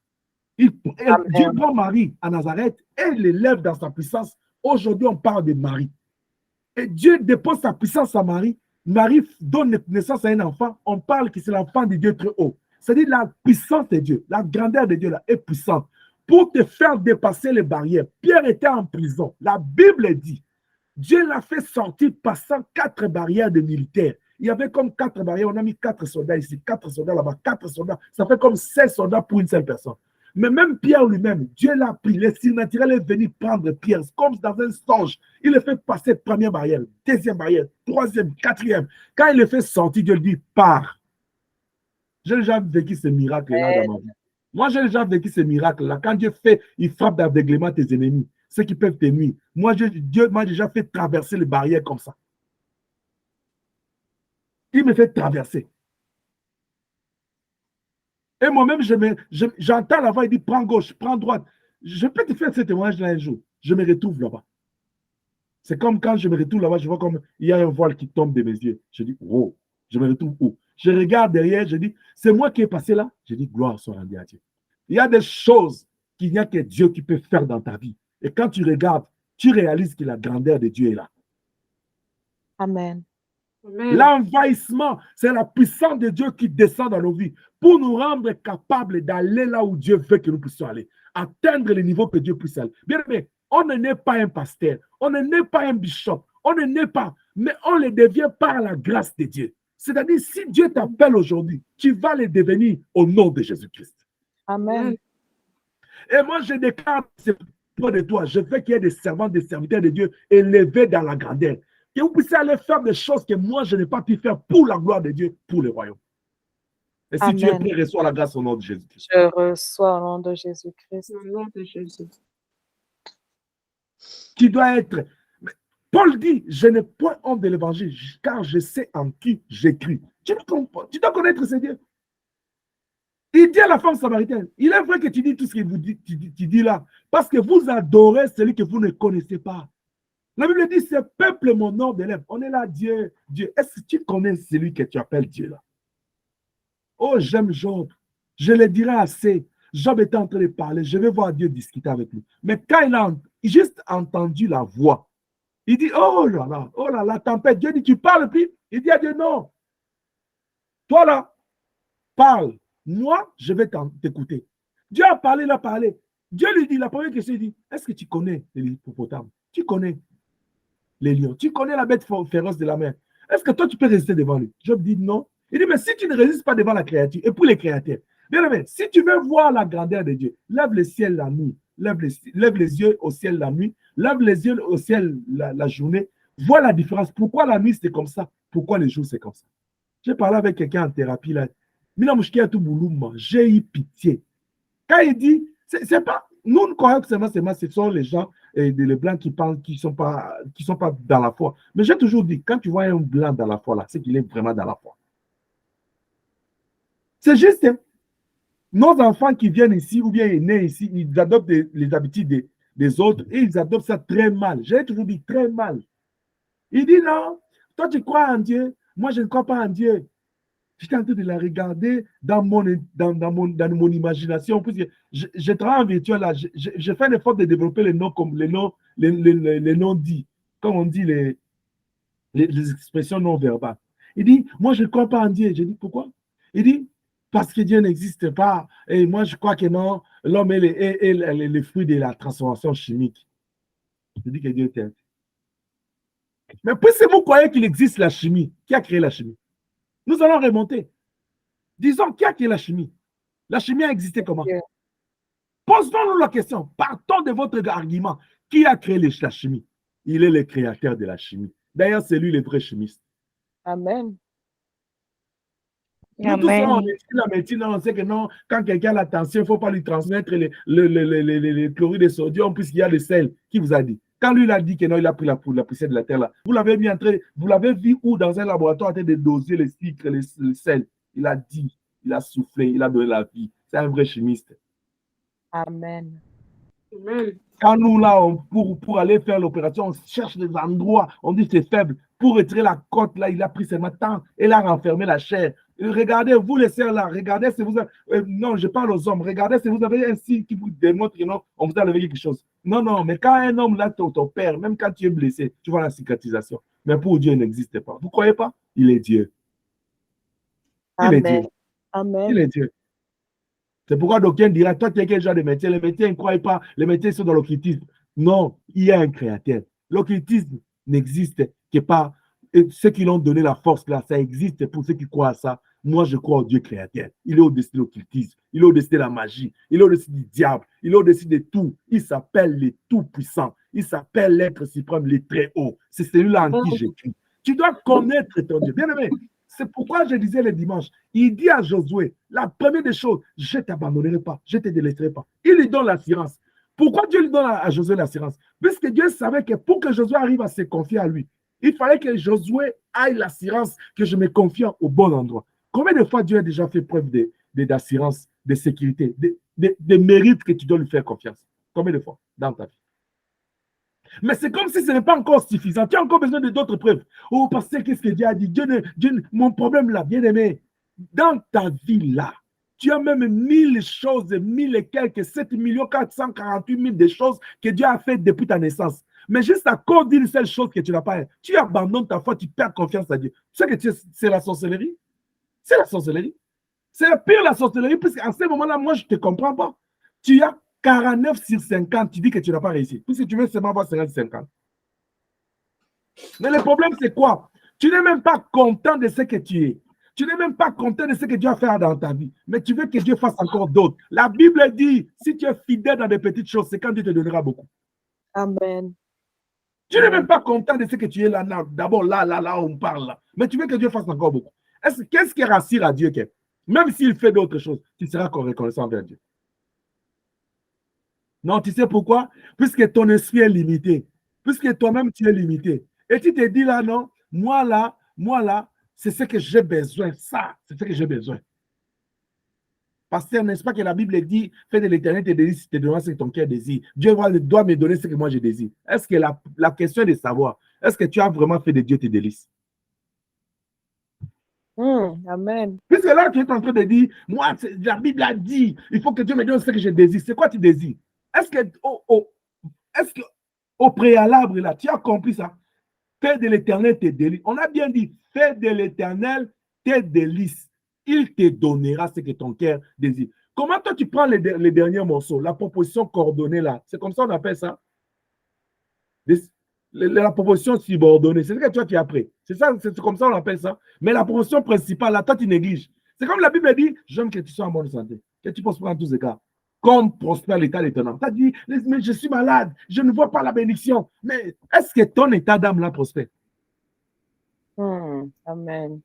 Dieu prend Marie à Nazareth et l'élève dans sa puissance. Aujourd'hui, on parle de Marie. Et Dieu dépose sa puissance à Marie. Marie donne naissance à un enfant. On parle que c'est l'enfant de Dieu très haut. C'est-à-dire la puissance de Dieu, la grandeur de Dieu là, est puissante pour te faire dépasser les barrières. Pierre était en prison. La Bible dit, Dieu l'a fait sortir passant 4 barrières de militaires. Il y avait comme 4 barrières. On a mis 4 soldats ici, 4 soldats là-bas, 4 soldats. Ça fait comme 16 soldats pour une seule personne. Mais même Pierre lui-même, Dieu l'a pris. Le surnaturel est venu prendre Pierre, comme dans un songe. Il le fait passer première barrière, deuxième barrière, troisième, quatrième. Quand il le fait sortir, Dieu lui dit, pars. J'ai déjà vécu ce miracle-là dans ma vie. Moi, j'ai déjà vécu ce miracle-là. Quand Dieu fait, il frappe d'aveuglement tes ennemis, ceux qui peuvent te nuire. Moi, Dieu m'a déjà fait traverser les barrières comme ça. Il me fait traverser. Et moi-même, j'entends la voix, il dit, prends gauche, prends droite. Je peux te faire ce témoignage-là un jour. Je me retrouve là-bas. C'est comme quand je me retrouve là-bas, je vois comme il y a un voile qui tombe de mes yeux. Je dis, oh, je me retrouve où? Je regarde derrière, je dis, c'est moi qui ai passé là. Je dis, gloire soit rendue à Dieu. Il y a des choses qu'il n'y a que Dieu qui peut faire dans ta vie. Et quand tu regardes, tu réalises que la grandeur de Dieu est là. Amen. L'envahissement, c'est la puissance de Dieu qui descend dans nos vies pour nous rendre capables d'aller là où Dieu veut que nous puissions aller, atteindre le niveau que Dieu puisse aller. Bien aimé, on ne naît pas un pasteur, on ne naît pas un bishop, on ne naît pas, mais on le devient par la grâce de Dieu. C'est-à-dire, si Dieu t'appelle aujourd'hui, tu vas le devenir au nom de Jésus-Christ. Amen. Et moi, je déclare de toi, je veux qu'il y ait des servants, des serviteurs de Dieu élevés dans la grandeur. Que vous puissiez aller faire des choses que moi, je n'ai pas pu faire pour la gloire de Dieu, pour le royaume. Et si tu es prêt, reçois la grâce au nom de Jésus-Christ. Je reçois au nom de Jésus-Christ. Au nom de Jésus. Tu dois être... Paul dit, je n'ai point honte de l'évangile, car je sais en qui j'écris. Tu dois connaître ce Dieu. Il dit à la femme samaritaine, il est vrai que tu dis tout ce que tu dis là, parce que vous adorez celui que vous ne connaissez pas. La Bible dit, ce peuple, mon nom d'élève. On est là, Dieu, Dieu. Est-ce que tu connais celui que tu appelles Dieu là? Oh, j'aime Job. Je le dirai assez. Job était en train de parler. Je vais voir Dieu discuter avec lui. Mais quand il a juste entendu la voix, il dit, oh là là, tempête. Dieu dit, tu parles plus? Il dit à Dieu, non. Toi là, parle. Moi, je vais t'écouter. Dieu a parlé, il a parlé. Dieu lui dit, la première question, il dit, est-ce que tu connais les hippopotames? Tu connais les lions. Tu connais la bête féroce de la mer. Est-ce que toi, tu peux résister devant lui? Job dit non. Il dit, mais si tu ne résistes pas devant la créature, et pour les créateurs, Bien aimé, si tu veux voir la grandeur de Dieu, lève le ciel la nuit, lève les yeux au ciel la nuit, lève les yeux au ciel la journée, vois la différence. Pourquoi la nuit c'est comme ça? Pourquoi les jours c'est comme ça? J'ai parlé avec quelqu'un en thérapie là. J'ai eu pitié. Quand il dit, c'est pas, nous ne croyons que ce sont les gens, les blancs qui pensent, qui sont pas dans la foi. Mais j'ai toujours dit, quand tu vois un blanc dans la foi là, c'est qu'il est vraiment dans la foi. C'est juste, hein, nos enfants qui viennent ici ou bien nés ici, ils adoptent les habitudes des autres et ils adoptent ça très mal. J'ai toujours dit très mal. Il dit non, toi tu crois en Dieu, moi je ne crois pas en Dieu. J'étais en train de la regarder dans mon imagination. Je travaille en virtuel là. Je fais l'effort de développer les noms comme les noms dits, comme on dit les expressions non verbales. Il dit, moi je ne crois pas en Dieu. Je dis, pourquoi? Il dit, parce que Dieu n'existe pas. Et moi je crois que non, l'homme est le fruit de la transformation chimique. Je dis que Dieu t'aime. Mais puisque vous croyez qu'il existe la chimie, qui a créé la chimie? Nous allons remonter. Disons, qui a créé la chimie? La chimie a existé comment? Posons-nous la question. Partons de votre argument. Qui a créé la chimie? Il est le créateur de la chimie. D'ailleurs, c'est lui le vrai chimiste. Amen. Nous tous, on étudie la médecine, on sait que non, quand quelqu'un a la tension, il ne faut pas lui transmettre le chlorure de sodium puisqu'il y a le sel. Qui vous a dit? Quand lui, il a dit que non, il a pris la poussière de la terre là. Vous l'avez vu où dans un laboratoire en train de doser le sucre, le sel. Il a dit, il a soufflé, il a donné la vie. C'est un vrai chimiste. Amen. Amen. Quand nous, là, pour aller faire l'opération, on cherche des endroits, on dit c'est faible. Pour retirer la côte, là, il a pris seulement temps et il a renfermé la chair. Regardez, vous les sœurs là, regardez si vous avez, non, je parle aux hommes, regardez si vous avez un signe qui vous démontre que non, on vous a levé quelque chose. Non, non, mais quand un homme là, ton père, même quand tu es blessé, tu vois la cicatrisation. Mais pour Dieu, il n'existe pas. Vous ne croyez pas? Il est Dieu. Il est Dieu. Amen. Il est Dieu. C'est pourquoi d'aucuns dira, toi, tu es quel genre de métier? Les métiers ne croient pas, les métiers sont dans l'occultisme. Non, il y a un créateur. L'occultisme n'existe que par ceux qui l'ont donné la force là. Ça existe pour ceux qui croient à ça. Moi, je crois au Dieu créateur. Il est au-dessus de l'occultisme. Il est au-dessus de la magie. Il est au-dessus du diable. Il est au-dessus de tout. Il s'appelle le Tout-Puissant. Il s'appelle l'être suprême, le Très-Haut. C'est celui-là en qui j'écris. Tu dois connaître ton Dieu. Bien aimé, c'est pourquoi je disais le dimanche, il dit à Josué, la première des choses, je ne t'abandonnerai pas, je ne te délaisserai pas. Il lui donne l'assurance. Pourquoi Dieu lui donne à Josué l'assurance? Puisque Dieu savait que pour que Josué arrive à se confier à lui, il fallait que Josué ait l'assurance que je me confie au bon endroit. Combien de fois Dieu a déjà fait preuve d'assurance, de sécurité, de mérite que tu dois lui faire confiance? Combien de fois dans ta vie? Mais c'est comme si ce n'est pas encore suffisant. Tu as encore besoin de d'autres preuves. Oh, parce que qu'est-ce que Dieu a dit? Mon problème là, bien aimé, dans ta vie là, tu as même 1000 choses, 1000 et quelques, 7 448 000 de choses que Dieu a faites depuis ta naissance. Mais juste à cause d'une seule chose que tu n'as pas, tu abandonnes ta foi, tu perds confiance à Dieu. Tu sais que c'est la sorcellerie? C'est la sorcellerie. C'est pire la sorcellerie, puisqu'en ce moment-là, moi, je ne te comprends pas. Tu as 49 sur 50, tu dis que tu n'as pas réussi. Puisque tu veux seulement avoir 50. Mais le problème, c'est quoi? Tu n'es même pas content de ce que tu es. Tu n'es même pas content de ce que Dieu a fait dans ta vie. Mais tu veux que Dieu fasse encore d'autres. La Bible dit, si tu es fidèle dans des petites choses, c'est quand Dieu te donnera beaucoup. Amen. Tu n'es même pas content de ce que tu es là. D'abord, là, on parle là. Mais tu veux que Dieu fasse encore beaucoup. Qu'est-ce qui rassure à Dieu que même s'il fait d'autres choses, tu seras reconnaissant envers Dieu? Non, tu sais pourquoi? Puisque ton esprit est limité. Puisque toi-même, tu es limité. Et tu te dis là, non, moi là, c'est ce que j'ai besoin. Ça, c'est ce que j'ai besoin. Pasteur, n'est-ce pas que la Bible dit, fais de l'éternel tes désirs, te donnera ce que ton cœur désire. Dieu doit me donner ce que moi je désire. Est-ce que la question est de savoir, est-ce que tu as vraiment fait de Dieu tes délices? Amen. Puisque là, tu es en train de dire, moi, la Bible a dit, il faut que Dieu me donne ce que je désire. C'est quoi tu désires? Est-ce que au préalable, là, tu as compris ça? Fais de l'éternel tes délices. On a bien dit, fais de l'éternel tes délices. Il te donnera ce que ton cœur désire. Comment toi, tu prends les derniers morceaux, la proposition coordonnée là? C'est comme ça qu'on appelle ça? La proposition subordonnée. C'est ce que toi, tu as pris. C'est ça, c'est comme ça qu'on appelle ça. Mais la proposition principale, là, toi, tu négliges. C'est comme la Bible dit, j'aime que tu sois en bonne santé, que tu prospères en tous égards, comme prospère l'état de ton âme. Tu as dit, mais je suis malade, je ne vois pas la bénédiction. Mais est-ce que ton état d'âme là prospère? Amen.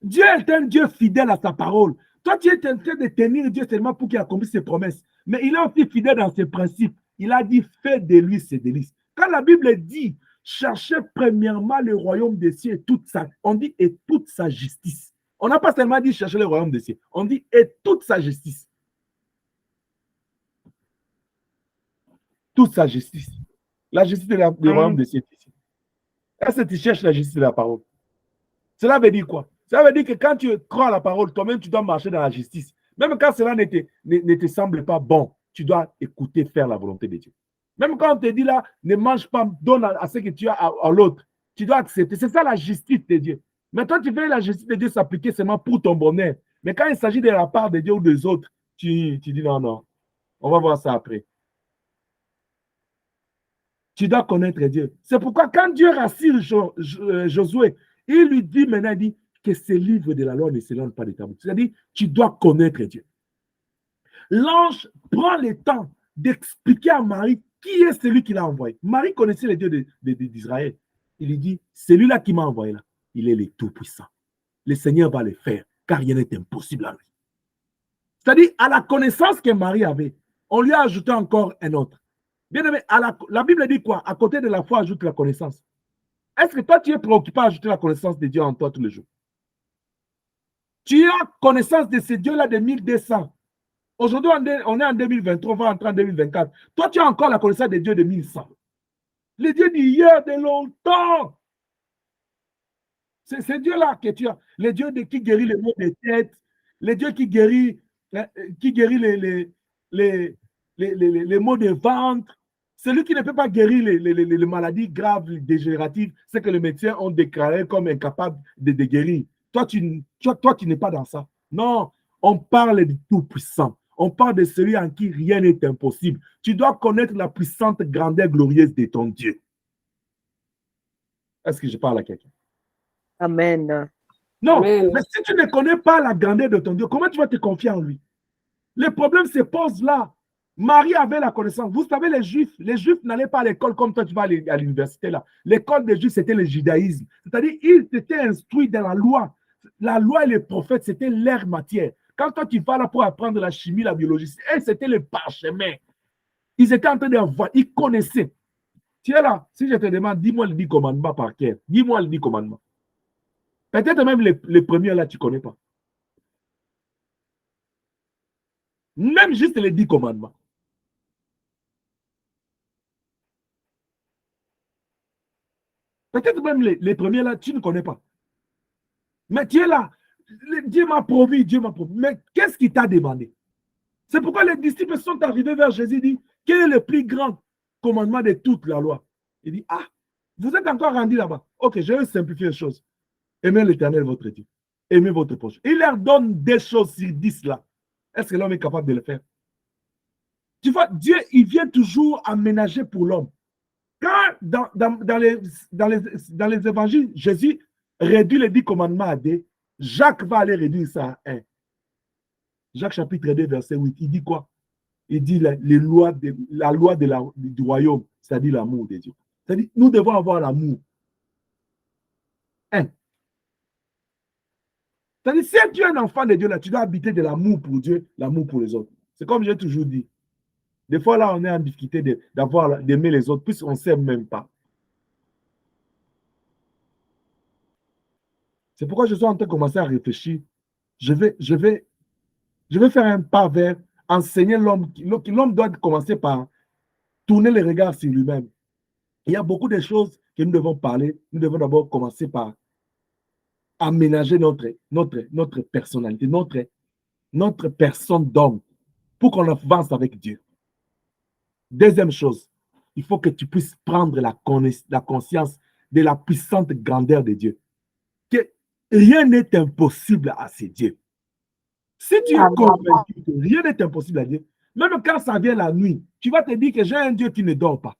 Dieu est un Dieu fidèle à sa parole. Toi, tu es en train de tenir Dieu seulement pour qu'il accomplisse ses promesses. Mais il est aussi fidèle dans ses principes. Il a dit, fais de lui ses délices. Quand la Bible dit, cherchez premièrement le royaume des cieux et toute sa, on dit, et toute sa justice. On n'a pas seulement dit chercher le royaume des cieux. On dit, et toute sa justice. Toute sa justice. La justice du royaume des cieux. Est-ce que tu cherches la justice de la parole? Cela veut dire quoi? Cela veut dire que quand tu crois à la parole, toi-même, tu dois marcher dans la justice. Même quand cela ne te semble pas bon, tu dois écouter, faire la volonté de Dieu. Même quand on te dit là, ne mange pas, donne à ce que tu as à l'autre, tu dois accepter. C'est ça la justice de Dieu. Mais toi, tu veux la justice de Dieu s'appliquer seulement pour ton bonheur. Mais quand il s'agit de la part de Dieu ou des autres, tu dis non, non, on va voir ça après. Tu dois connaître Dieu. C'est pourquoi quand Dieu rassure Josué, il lui dit maintenant, il dit que ce livre de la loi ne s'éloigne pas de ta bouche. C'est-à-dire, tu dois connaître Dieu. L'ange prend le temps d'expliquer à Marie qui est celui qui l'a envoyé. Marie connaissait le Dieu d'Israël. Il lui dit, celui-là qui m'a envoyé là, il est le Tout-Puissant. Le Seigneur va le faire, car rien n'est impossible à lui. C'est-à-dire, à la connaissance que Marie avait, on lui a ajouté encore un autre. Bien aimé, la Bible dit quoi? À côté de la foi, ajoute la connaissance. Est-ce que toi, tu es préoccupé à ajouter la connaissance de Dieu en toi tous les jours? Tu as connaissance de ce Dieu-là de 1200. Aujourd'hui, on est en 2023, on va entrer en 2024. Toi, tu as encore la connaissance de Dieu de 1100. Le Dieu d'hier, de longtemps. C'est ce Dieu-là que tu as. Le Dieu qui guérit les maux de tête. Le Dieu qui guérit les maux de ventre. Celui qui ne peut pas guérir les maladies graves, dégénératives, c'est que les médecins ont déclaré comme incapable de guérir. Toi, tu n'es pas dans ça. Non, on parle du Tout-Puissant. On parle de celui en qui rien n'est impossible. Tu dois connaître la puissante grandeur glorieuse de ton Dieu. Est-ce que je parle à quelqu'un? Amen. Non, Amen. mais si tu ne connais pas la grandeur de ton Dieu, comment tu vas te confier en lui? Le problème se pose là. Marie avait la connaissance. Vous savez, les Juifs n'allaient pas à l'école comme toi, tu vas à l'université là. L'école des Juifs, c'était le judaïsme. C'est-à-dire, ils étaient instruits dans la loi. La loi et les prophètes, c'était leur matière. Quand toi, tu vas là pour apprendre la chimie, la biologie, c'était le parchemin. Ils étaient en train de voir, ils connaissaient. Tu es là, si je te demande, dis-moi le 10 commandements par cœur. Dis-moi le 10 commandements. Peut-être même les premiers là, tu ne connais pas. Même juste les 10 commandements. Peut-être même les premiers là, tu ne connais pas. Mais tu es là. Dieu m'a promis, Dieu m'a promis. Mais qu'est-ce qu'il t'a demandé? C'est pourquoi les disciples sont arrivés vers Jésus et disent, quel est le plus grand commandement de toute la loi? Il dit, ah, vous êtes encore rendu là-bas. Ok, je vais simplifier les choses. Aimez l'Éternel, votre Dieu. Aimez votre proche. Il leur donne des choses sur 10 là. Est-ce que l'homme est capable de le faire? Tu vois, Dieu, il vient toujours aménager pour l'homme. Quand dans les évangiles, Jésus réduit les 10 commandements à 2, Jacques va aller réduire ça à 1. Jacques chapitre 2, verset 8, il dit quoi? Il dit la loi du royaume, c'est-à-dire l'amour de Dieu. C'est-à-dire, nous devons avoir l'amour. 1. C'est-à-dire, si tu es un enfant de Dieu, là, tu dois habiter de l'amour pour Dieu, l'amour pour les autres. C'est comme j'ai toujours dit. Des fois, là, on est en difficulté d'aimer les autres, puisqu'on ne s'aime même pas. C'est pourquoi je suis en train de commencer à réfléchir. Je vais faire un pas vers enseigner l'homme. L'homme doit commencer par tourner les regards sur lui-même. Il y a beaucoup de choses que nous devons parler. Nous devons d'abord commencer par aménager notre personnalité, notre personne d'homme pour qu'on avance avec Dieu. Deuxième chose, il faut que tu puisses prendre la conscience de la puissante grandeur de Dieu. Que rien n'est impossible à ces dieux. Si tu es convaincu que rien n'est impossible à Dieu, même quand ça vient la nuit, tu vas te dire que j'ai un Dieu qui ne dort pas.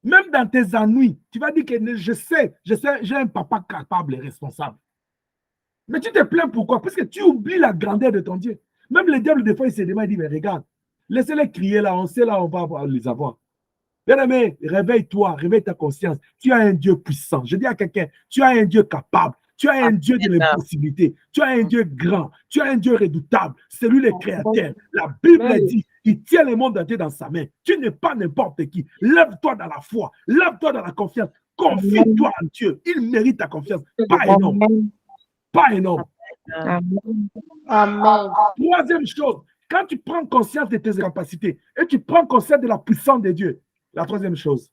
Même dans tes ennuis, tu vas dire que je sais, j'ai un papa capable et responsable. Mais tu te plains pourquoi? Parce que tu oublies la grandeur de ton Dieu. Même le diable, des fois, il se demande, il dit, mais regarde, laissez-les crier là, on sait là, on va les avoir. Bien-aimé, réveille-toi, réveille ta conscience. Tu as un Dieu puissant. Je dis à quelqu'un, tu as un Dieu capable. Tu as un Dieu de l'impossibilité. Tu as un Dieu grand. Tu as un Dieu redoutable. C'est lui le créateur. La Bible dit, il tient le monde entier dans sa main. Tu n'es pas n'importe qui. Lève-toi dans la foi. Lève-toi dans la confiance. Confie-toi en Dieu. Il mérite ta confiance. Pas énorme. Pas énorme. Amen. Troisième chose, quand tu prends conscience de tes capacités et tu prends conscience de la puissance de Dieu, la troisième chose,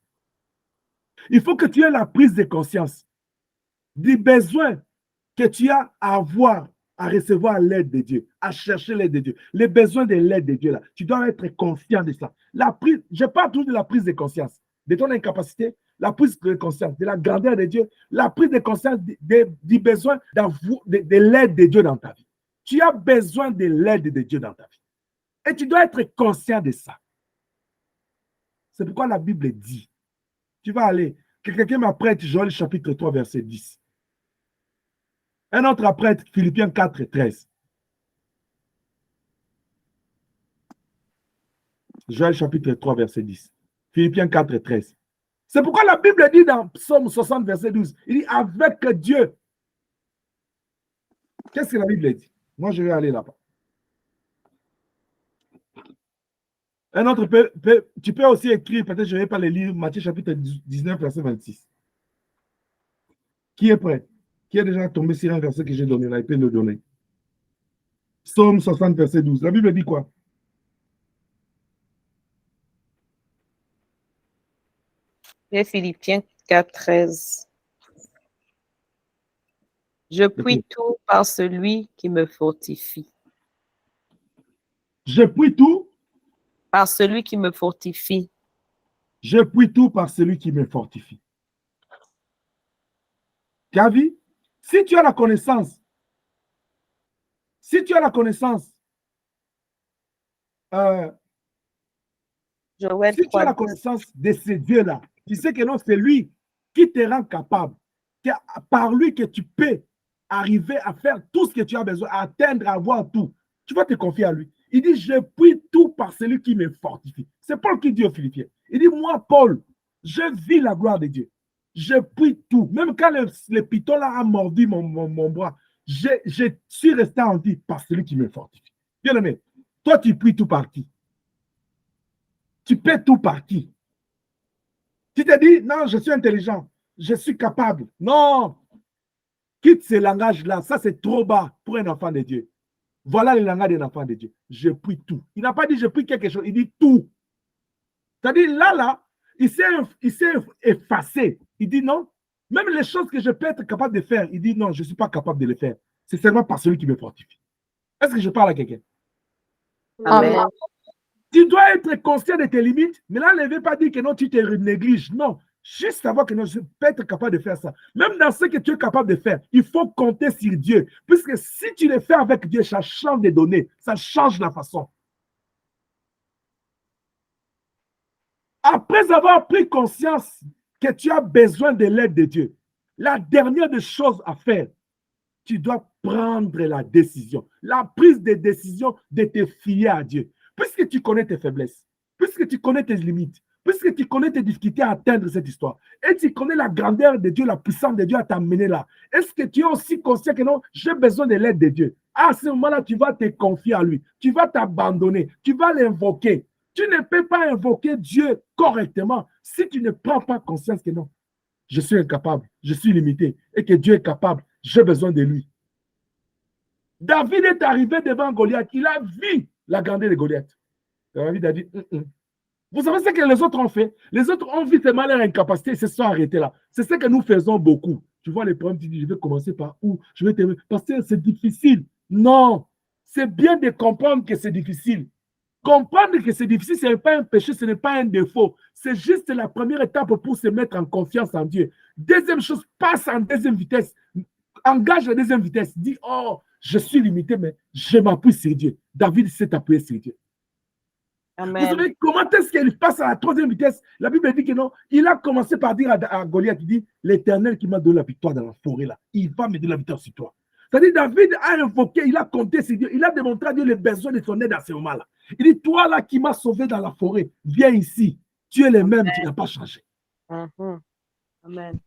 il faut que tu aies la prise de conscience du besoin que tu as à avoir, à recevoir l'aide de Dieu, à chercher l'aide de Dieu. Les besoins de l'aide de Dieu, là, tu dois être conscient de ça. Je parle toujours de la prise de conscience, de ton incapacité, la prise de conscience, de la grandeur de Dieu, la prise de conscience du besoin de l'aide de Dieu dans ta vie. Tu as besoin de l'aide de Dieu dans ta vie. Et tu dois être conscient de ça. C'est pourquoi la Bible dit, tu vas aller, que quelqu'un m'apprête Joël chapitre 3, verset 10. Un autre apprête Philippiens 4, 13. Joël chapitre 3, verset 10. Philippiens 4, 13. C'est pourquoi la Bible dit dans Psaume 60, verset 12, il dit avec Dieu. Qu'est-ce que la Bible dit? Moi, je vais aller là-bas. Un autre tu peux aussi écrire, peut-être je ne vais pas les lire, Matthieu chapitre 19, verset 26. Qui est prêt? Qui est déjà tombé sur un verset que j'ai donné là, il peut le donner. Psaume 60, verset 12. La Bible dit quoi? Et Philippiens 4, 13. Je puis tout par celui qui me fortifie. Je puis tout par celui qui me fortifie. Je puis tout par celui qui me fortifie. Tu as vu? Si tu as la connaissance, si tu as la connaissance de ce Dieu-là, tu sais que non, c'est lui qui te rend capable. C'est par lui que tu peux arriver à faire tout ce que tu as besoin, à atteindre, à avoir tout. Tu vas te confier à lui. Il dit, je puis tout par celui qui me fortifie. C'est Paul qui dit aux Philippiens. Il dit, moi, Paul, je vis la gloire de Dieu. Je puis tout. Même quand le python là a mordu mon bras, je suis resté en vie par celui qui me fortifie. Bien aimé, toi, tu puis tout par qui? Tu peux tout par qui? Tu te dis, non, je suis intelligent, je suis capable. Non, quitte ce langage-là, ça c'est trop bas pour un enfant de Dieu. Voilà le langage d'un enfant de Dieu. Je puis tout. Il n'a pas dit je puis quelque chose, il dit tout. C'est-à-dire là, il s'est effacé. Il dit non, même les choses que je peux être capable de faire, il dit non, je ne suis pas capable de les faire. C'est seulement par celui qui me fortifie. Est-ce que je parle à quelqu'un? Amen. Tu dois être conscient de tes limites, mais là, ne veut pas dire que non, tu te négliges. Non, juste savoir que non, je peux être capable de faire ça. Même dans ce que tu es capable de faire, il faut compter sur Dieu. Puisque si tu le fais avec Dieu, ça change les données, ça change la façon. Après avoir pris conscience que tu as besoin de l'aide de Dieu, la dernière des choses à faire, tu dois prendre la décision. La prise de décision de te fier à Dieu. Puisque tu connais tes faiblesses, puisque tu connais tes limites, puisque tu connais tes difficultés à atteindre cette histoire, et tu connais la grandeur de Dieu, la puissance de Dieu à t'amener là, est-ce que tu es aussi conscient que non, j'ai besoin de l'aide de Dieu? À ce moment-là, tu vas te confier à lui, tu vas t'abandonner, tu vas l'invoquer. Tu ne peux pas invoquer Dieu correctement si tu ne prends pas conscience que non, je suis incapable, je suis limité, et que Dieu est capable, j'ai besoin de lui. David est arrivé devant Goliath, il a vu la grandeur de Goliath. David a dit, Vous savez ce que les autres ont fait? Les autres ont vu seulement leur incapacité et se sont arrêtés là. C'est ce que nous faisons beaucoup. Tu vois les problèmes, tu dis, je vais commencer par où? Je vais terminer. Parce que c'est difficile. Non, c'est bien de comprendre que c'est difficile. Comprendre que c'est difficile, ce n'est pas un péché, ce n'est pas un défaut. C'est juste la première étape pour se mettre en confiance en Dieu. Deuxième chose, passe en deuxième vitesse. Engage la deuxième vitesse. Dis, oh, je suis limité, mais je m'appuie sur Dieu. David s'est appuyé sur Dieu. Amen. Vous savez comment est-ce qu'il passe à la troisième vitesse? La Bible dit que non. Il a commencé par dire à Goliath, il dit, l'Éternel qui m'a donné la victoire dans la forêt là, il va me donner la victoire sur toi. C'est-à-dire, David a invoqué, il a compté sur Dieu, il a démontré à Dieu les besoins de son aide à ce moment-là. Il dit, toi là qui m'as sauvé dans la forêt, viens ici. Tu es le même, tu n'as pas changé. Mhm. Amen.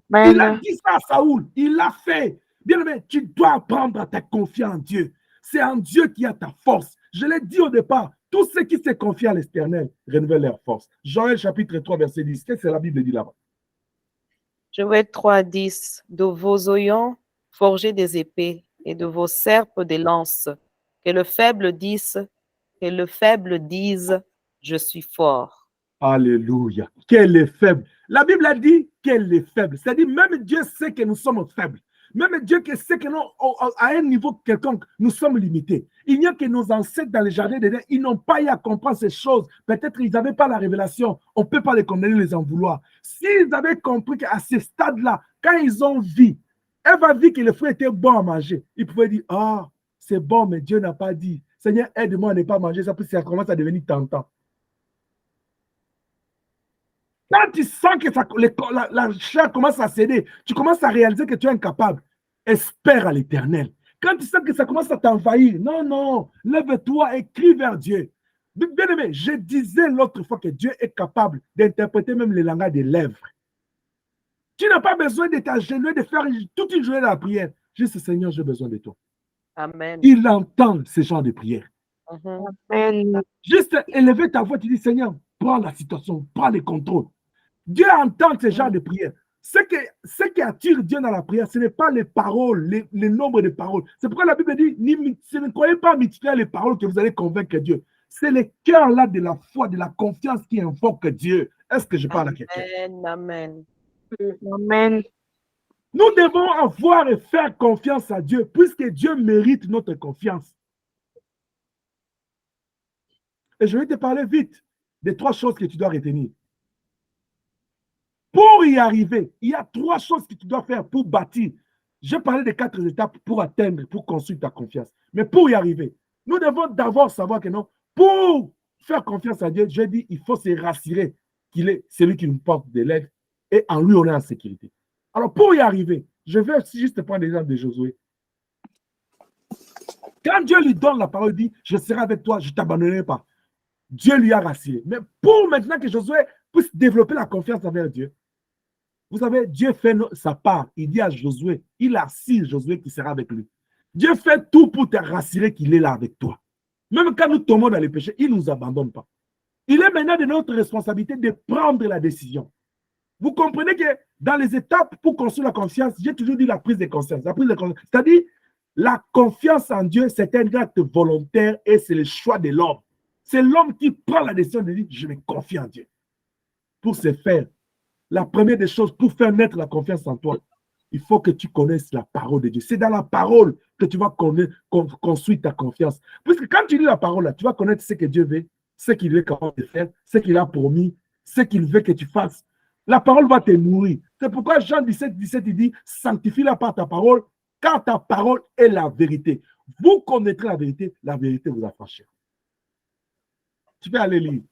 Il a dit ça à Saoul, il l'a fait. Bien aimé, tu dois apprendre à te confier en Dieu. C'est en Dieu qui a ta force. Je l'ai dit au départ, tous ceux qui se confient à l'Éternel renouvellent leur force. Joël chapitre 3, verset 10. Qu'est-ce que la Bible dit là-bas? Joël 3:10. De vos oignons, forgez des épées, et de vos serpes des lances. Que le faible dise, je suis fort. Alléluia. Qu'elle est faible. La Bible a dit qu'elle est faible. C'est-à-dire, même Dieu sait que nous sommes faibles. Même Dieu sait que nous, à un niveau quelconque, nous sommes limités. Il n'y a que nos ancêtres dans les jardins d'Éden, ils n'ont pas eu à comprendre ces choses. Peut-être qu'ils n'avaient pas la révélation. On ne peut pas les condamner, les en vouloir. S'ils avaient compris qu'à ce stade-là, quand ils ont vu, Ève a vu que le fruit était bon à manger. Ils pouvaient dire, ah, c'est bon, mais Dieu n'a pas dit. Seigneur, aide-moi à ne pas manger ça, puis ça commence à devenir tentant. Quand tu sens que la chair commence à céder, tu commences à réaliser que tu es incapable. Espère à l'Éternel. Quand tu sens que ça commence à t'envahir, non, lève-toi et crie vers Dieu. Bien aimé, je disais l'autre fois que Dieu est capable d'interpréter même les langages des lèvres. Tu n'as pas besoin de t'agenouiller, de faire toute une journée de la prière. Juste, Seigneur, j'ai besoin de toi. Amen. Il entend ce genre de prière. Amen. Juste élever ta voix, tu dis, Seigneur, prends la situation, prends le contrôle. Dieu entend ce genre de prière. Ce qui attire Dieu dans la prière, ce n'est pas les paroles, les nombres de paroles. C'est pourquoi la Bible dit, ne croyez pas multiplier les paroles que vous allez convaincre Dieu. C'est le cœur là de la foi, de la confiance qui invoque Dieu. Est-ce que je parle à quelqu'un? Amen. Amen. Nous devons avoir et faire confiance à Dieu, puisque Dieu mérite notre confiance. Et je vais te parler vite des 3 choses que tu dois retenir. Pour y arriver, il y a 3 choses que tu dois faire pour bâtir. Je parlais des 4 étapes pour atteindre, pour construire ta confiance. Mais pour y arriver, nous devons d'abord savoir que non, pour faire confiance à Dieu, je dis, il faut se rassurer qu'il est celui qui nous porte de l'aide et en lui, on est en sécurité. Alors, pour y arriver, je vais aussi juste prendre l'exemple de Josué. Quand Dieu lui donne la parole, il dit, je serai avec toi, je ne t'abandonnerai pas. Dieu lui a rassuré. Mais pour maintenant que Josué puisse développer la confiance envers Dieu, vous savez, Dieu fait sa part. Il dit à Josué, il assure Josué qui sera avec lui. Dieu fait tout pour te rassurer qu'il est là avec toi. Même quand nous tombons dans les péchés, il ne nous abandonne pas. Il est maintenant de notre responsabilité de prendre la décision. Vous comprenez que dans les étapes pour construire la confiance, j'ai toujours dit la prise de conscience. C'est-à-dire, la confiance en Dieu, c'est un acte volontaire et c'est le choix de l'homme. C'est l'homme qui prend la décision de dire, je me confie en Dieu. Pour ce faire, la première des choses, pour faire naître la confiance en toi, il faut que tu connaisses la parole de Dieu. C'est dans la parole que tu vas construire ta confiance. Puisque quand tu lis la parole, là, tu vas connaître ce que Dieu veut, ce qu'il est capable de faire, ce qu'il a promis, ce qu'il veut que tu fasses. La parole va te nourrir. C'est pourquoi Jean 17, il dit, sanctifie-la par ta parole, car ta parole est la vérité. Vous connaîtrez la vérité vous affranchira. Tu peux aller lire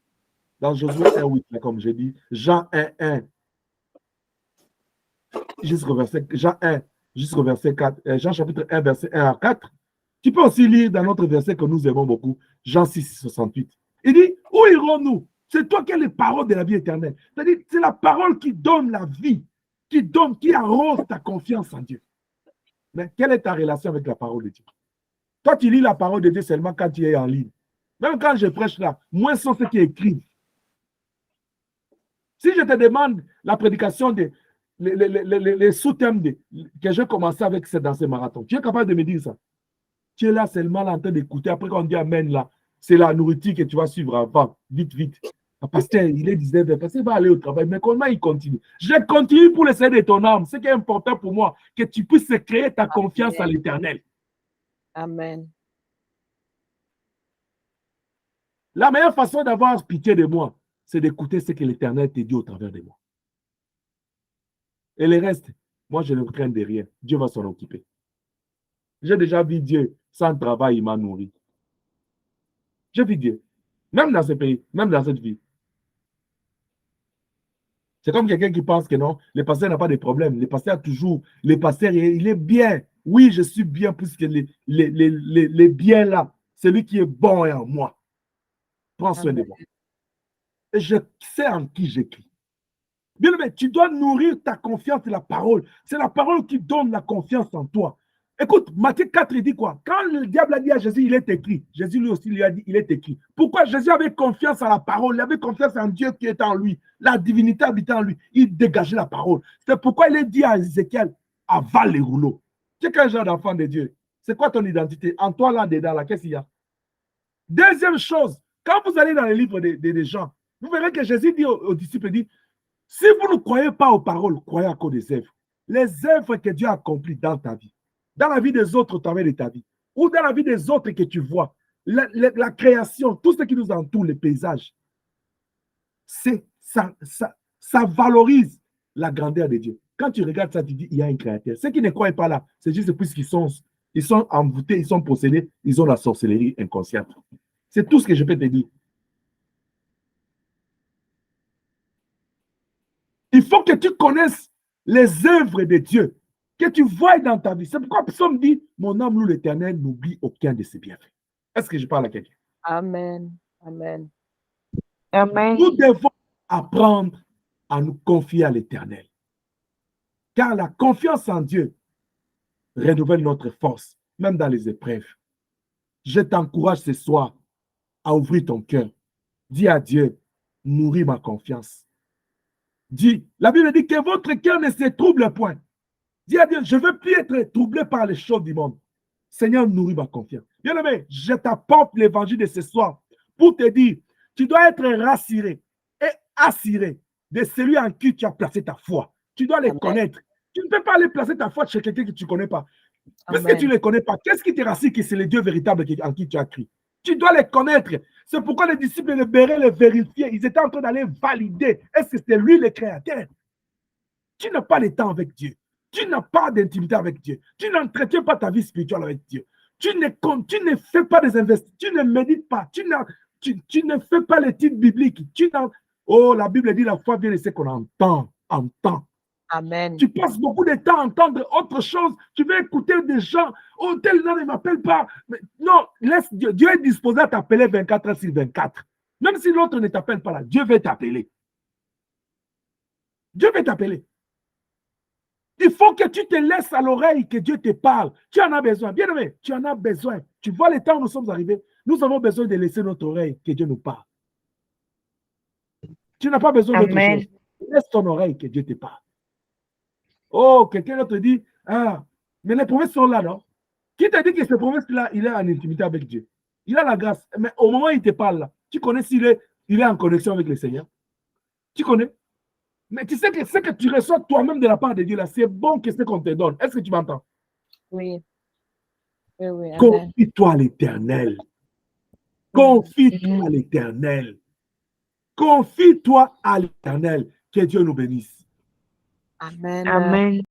dans Josué 1:8, comme j'ai dit, Jean 1:1. Jusqu'au verset, Jean 1, jusqu'au verset 4, Jean chapitre 1, verset 1 à 4. Tu peux aussi lire dans notre verset que nous aimons beaucoup, Jean 6, 68. Il dit, où irons-nous? C'est toi qui as les paroles de la vie éternelle. C'est-à-dire, c'est la parole qui donne la vie, qui arrose ta confiance en Dieu. Mais quelle est ta relation avec la parole de Dieu? Toi, tu lis la parole de Dieu seulement quand tu es en ligne. Même quand je prêche là, moins sont ceux qui écrivent. Si je te demande la prédication les sous-thèmes que j'ai commencé avec dans ce marathon, tu es capable de me dire ça? Tu es là seulement là, en train d'écouter. Après qu'on dit Amen, là, c'est la nourriture que tu vas suivre avant. Vite, vite. Le pasteur, il est 19h, le pasteur va aller au travail. Mais comment il continue? Je continue pour le salut de ton âme. Ce qui est important pour moi, que tu puisses créer ta confiance à l'Éternel. Amen. La meilleure façon d'avoir pitié de moi, c'est d'écouter ce que l'Éternel te dit au travers de moi. Et le reste, moi, je ne crains de rien. Dieu va s'en occuper. J'ai déjà vu Dieu, sans travail, il m'a nourri. J'ai vu Dieu, même dans ce pays, même dans cette vie. C'est comme quelqu'un qui pense que non, le pasteur n'a pas de problème. Le pasteur a toujours, le pasteur, il est bien. oui, je suis bien puisque les biens là, celui qui est bon est en moi. Prends soin de moi. Et je sais en qui j'écris. Bien aimé, tu dois nourrir ta confiance de la parole. C'est la parole qui donne la confiance en toi. Écoute, Matthieu 4, il dit quoi? Quand le diable a dit à Jésus, il est écrit. Jésus lui aussi lui a dit, il est écrit. Pourquoi Jésus avait confiance en la parole? Il avait confiance en Dieu qui est en lui. La divinité habitait en lui. Il dégageait la parole. C'est pourquoi il est dit à Ézéchiel, avale les rouleaux. Tu es quel genre d'enfant de Dieu? C'est quoi ton identité? En toi, là-dedans, là, qu'est-ce qu'il y a? Deuxième chose, quand vous allez dans les livres des gens, vous verrez que Jésus dit aux disciples, il dit, si vous ne croyez pas aux paroles, croyez à cause des œuvres. Les œuvres que Dieu a accomplies dans ta vie, dans la vie des autres au travers de ta vie, ou dans la vie des autres que tu vois, la création, tout ce qui nous entoure, les paysages, ça valorise la grandeur de Dieu. Quand tu regardes ça, tu dis, il y a un créateur. Ceux qui ne croient pas là, c'est juste puisqu'ils sont envoûtés, ils sont possédés, ils ont la sorcellerie inconsciente. C'est tout ce que je peux te dire. Il faut que tu connaisses les œuvres de Dieu, que tu vois dans ta vie. C'est pourquoi Psaume dit, mon âme loue l'Éternel, n'oublie aucun de ses bienfaits. Est-ce que je parle à quelqu'un? Amen. Amen. Amen. Nous devons apprendre à nous confier à l'Éternel. Car la confiance en Dieu renouvelle notre force, même dans les épreuves. Je t'encourage ce soir à ouvrir ton cœur. Dis à Dieu, nourris ma confiance. Dis, la Bible dit que votre cœur ne se trouble point. Dis à Dieu, je ne veux plus être troublé par les choses du monde. Seigneur, nourris ma confiance. Bien aimé, je t'apporte l'évangile de ce soir pour te dire, tu dois être rassuré et assuré de celui en qui tu as placé ta foi. Tu dois les connaître. Tu ne peux pas aller placer ta foi chez quelqu'un que tu ne connais pas. Puisque tu ne les connais pas, qu'est-ce qui te rassure que c'est le Dieu véritable en qui tu as cru? Tu dois les connaître. C'est pourquoi les disciples de Béret les vérifiaient. Ils étaient en train d'aller valider. Est-ce que c'est lui le créateur? Tu n'as pas le temps avec Dieu. Tu n'as pas d'intimité avec Dieu. Tu n'entretiens pas ta vie spirituelle avec Dieu. Tu ne fais pas des investissements. Tu ne médites pas. Tu ne fais pas l'étude biblique. Oh, la Bible dit la foi vient de ce qu'on entend. Amen. Tu passes beaucoup de temps à entendre autre chose. Tu veux écouter des gens. Oh, tel nom ne m'appelle pas. Mais non, laisse Dieu. Dieu est disposé à t'appeler 24 heures sur 24. Même si l'autre ne t'appelle pas là, Dieu veut t'appeler. Dieu veut t'appeler. Il faut que tu te laisses à l'oreille que Dieu te parle. Tu en as besoin. Bien aimé, tu en as besoin. Tu vois le temps où nous sommes arrivés. Nous avons besoin de laisser notre oreille que Dieu nous parle. Tu n'as pas besoin d'autre chose. Laisse ton oreille que Dieu te parle. Oh, quelqu'un d'autre te dit, ah, mais les promesses sont là, non? Qui t'a dit que ces promesses-là, il est en intimité avec Dieu? Il a la grâce. Mais au moment où il te parle là, tu connais s'il est en connexion avec le Seigneur? Tu connais? Mais tu sais que ce que tu reçois toi-même de la part de Dieu là, c'est bon que ce qu'on te donne. Est-ce que tu m'entends? Oui. Oui. Confie-toi à l'Éternel. Confie-toi à l'Éternel. Confie-toi à l'Éternel. Que Dieu nous bénisse. Amen. Amen.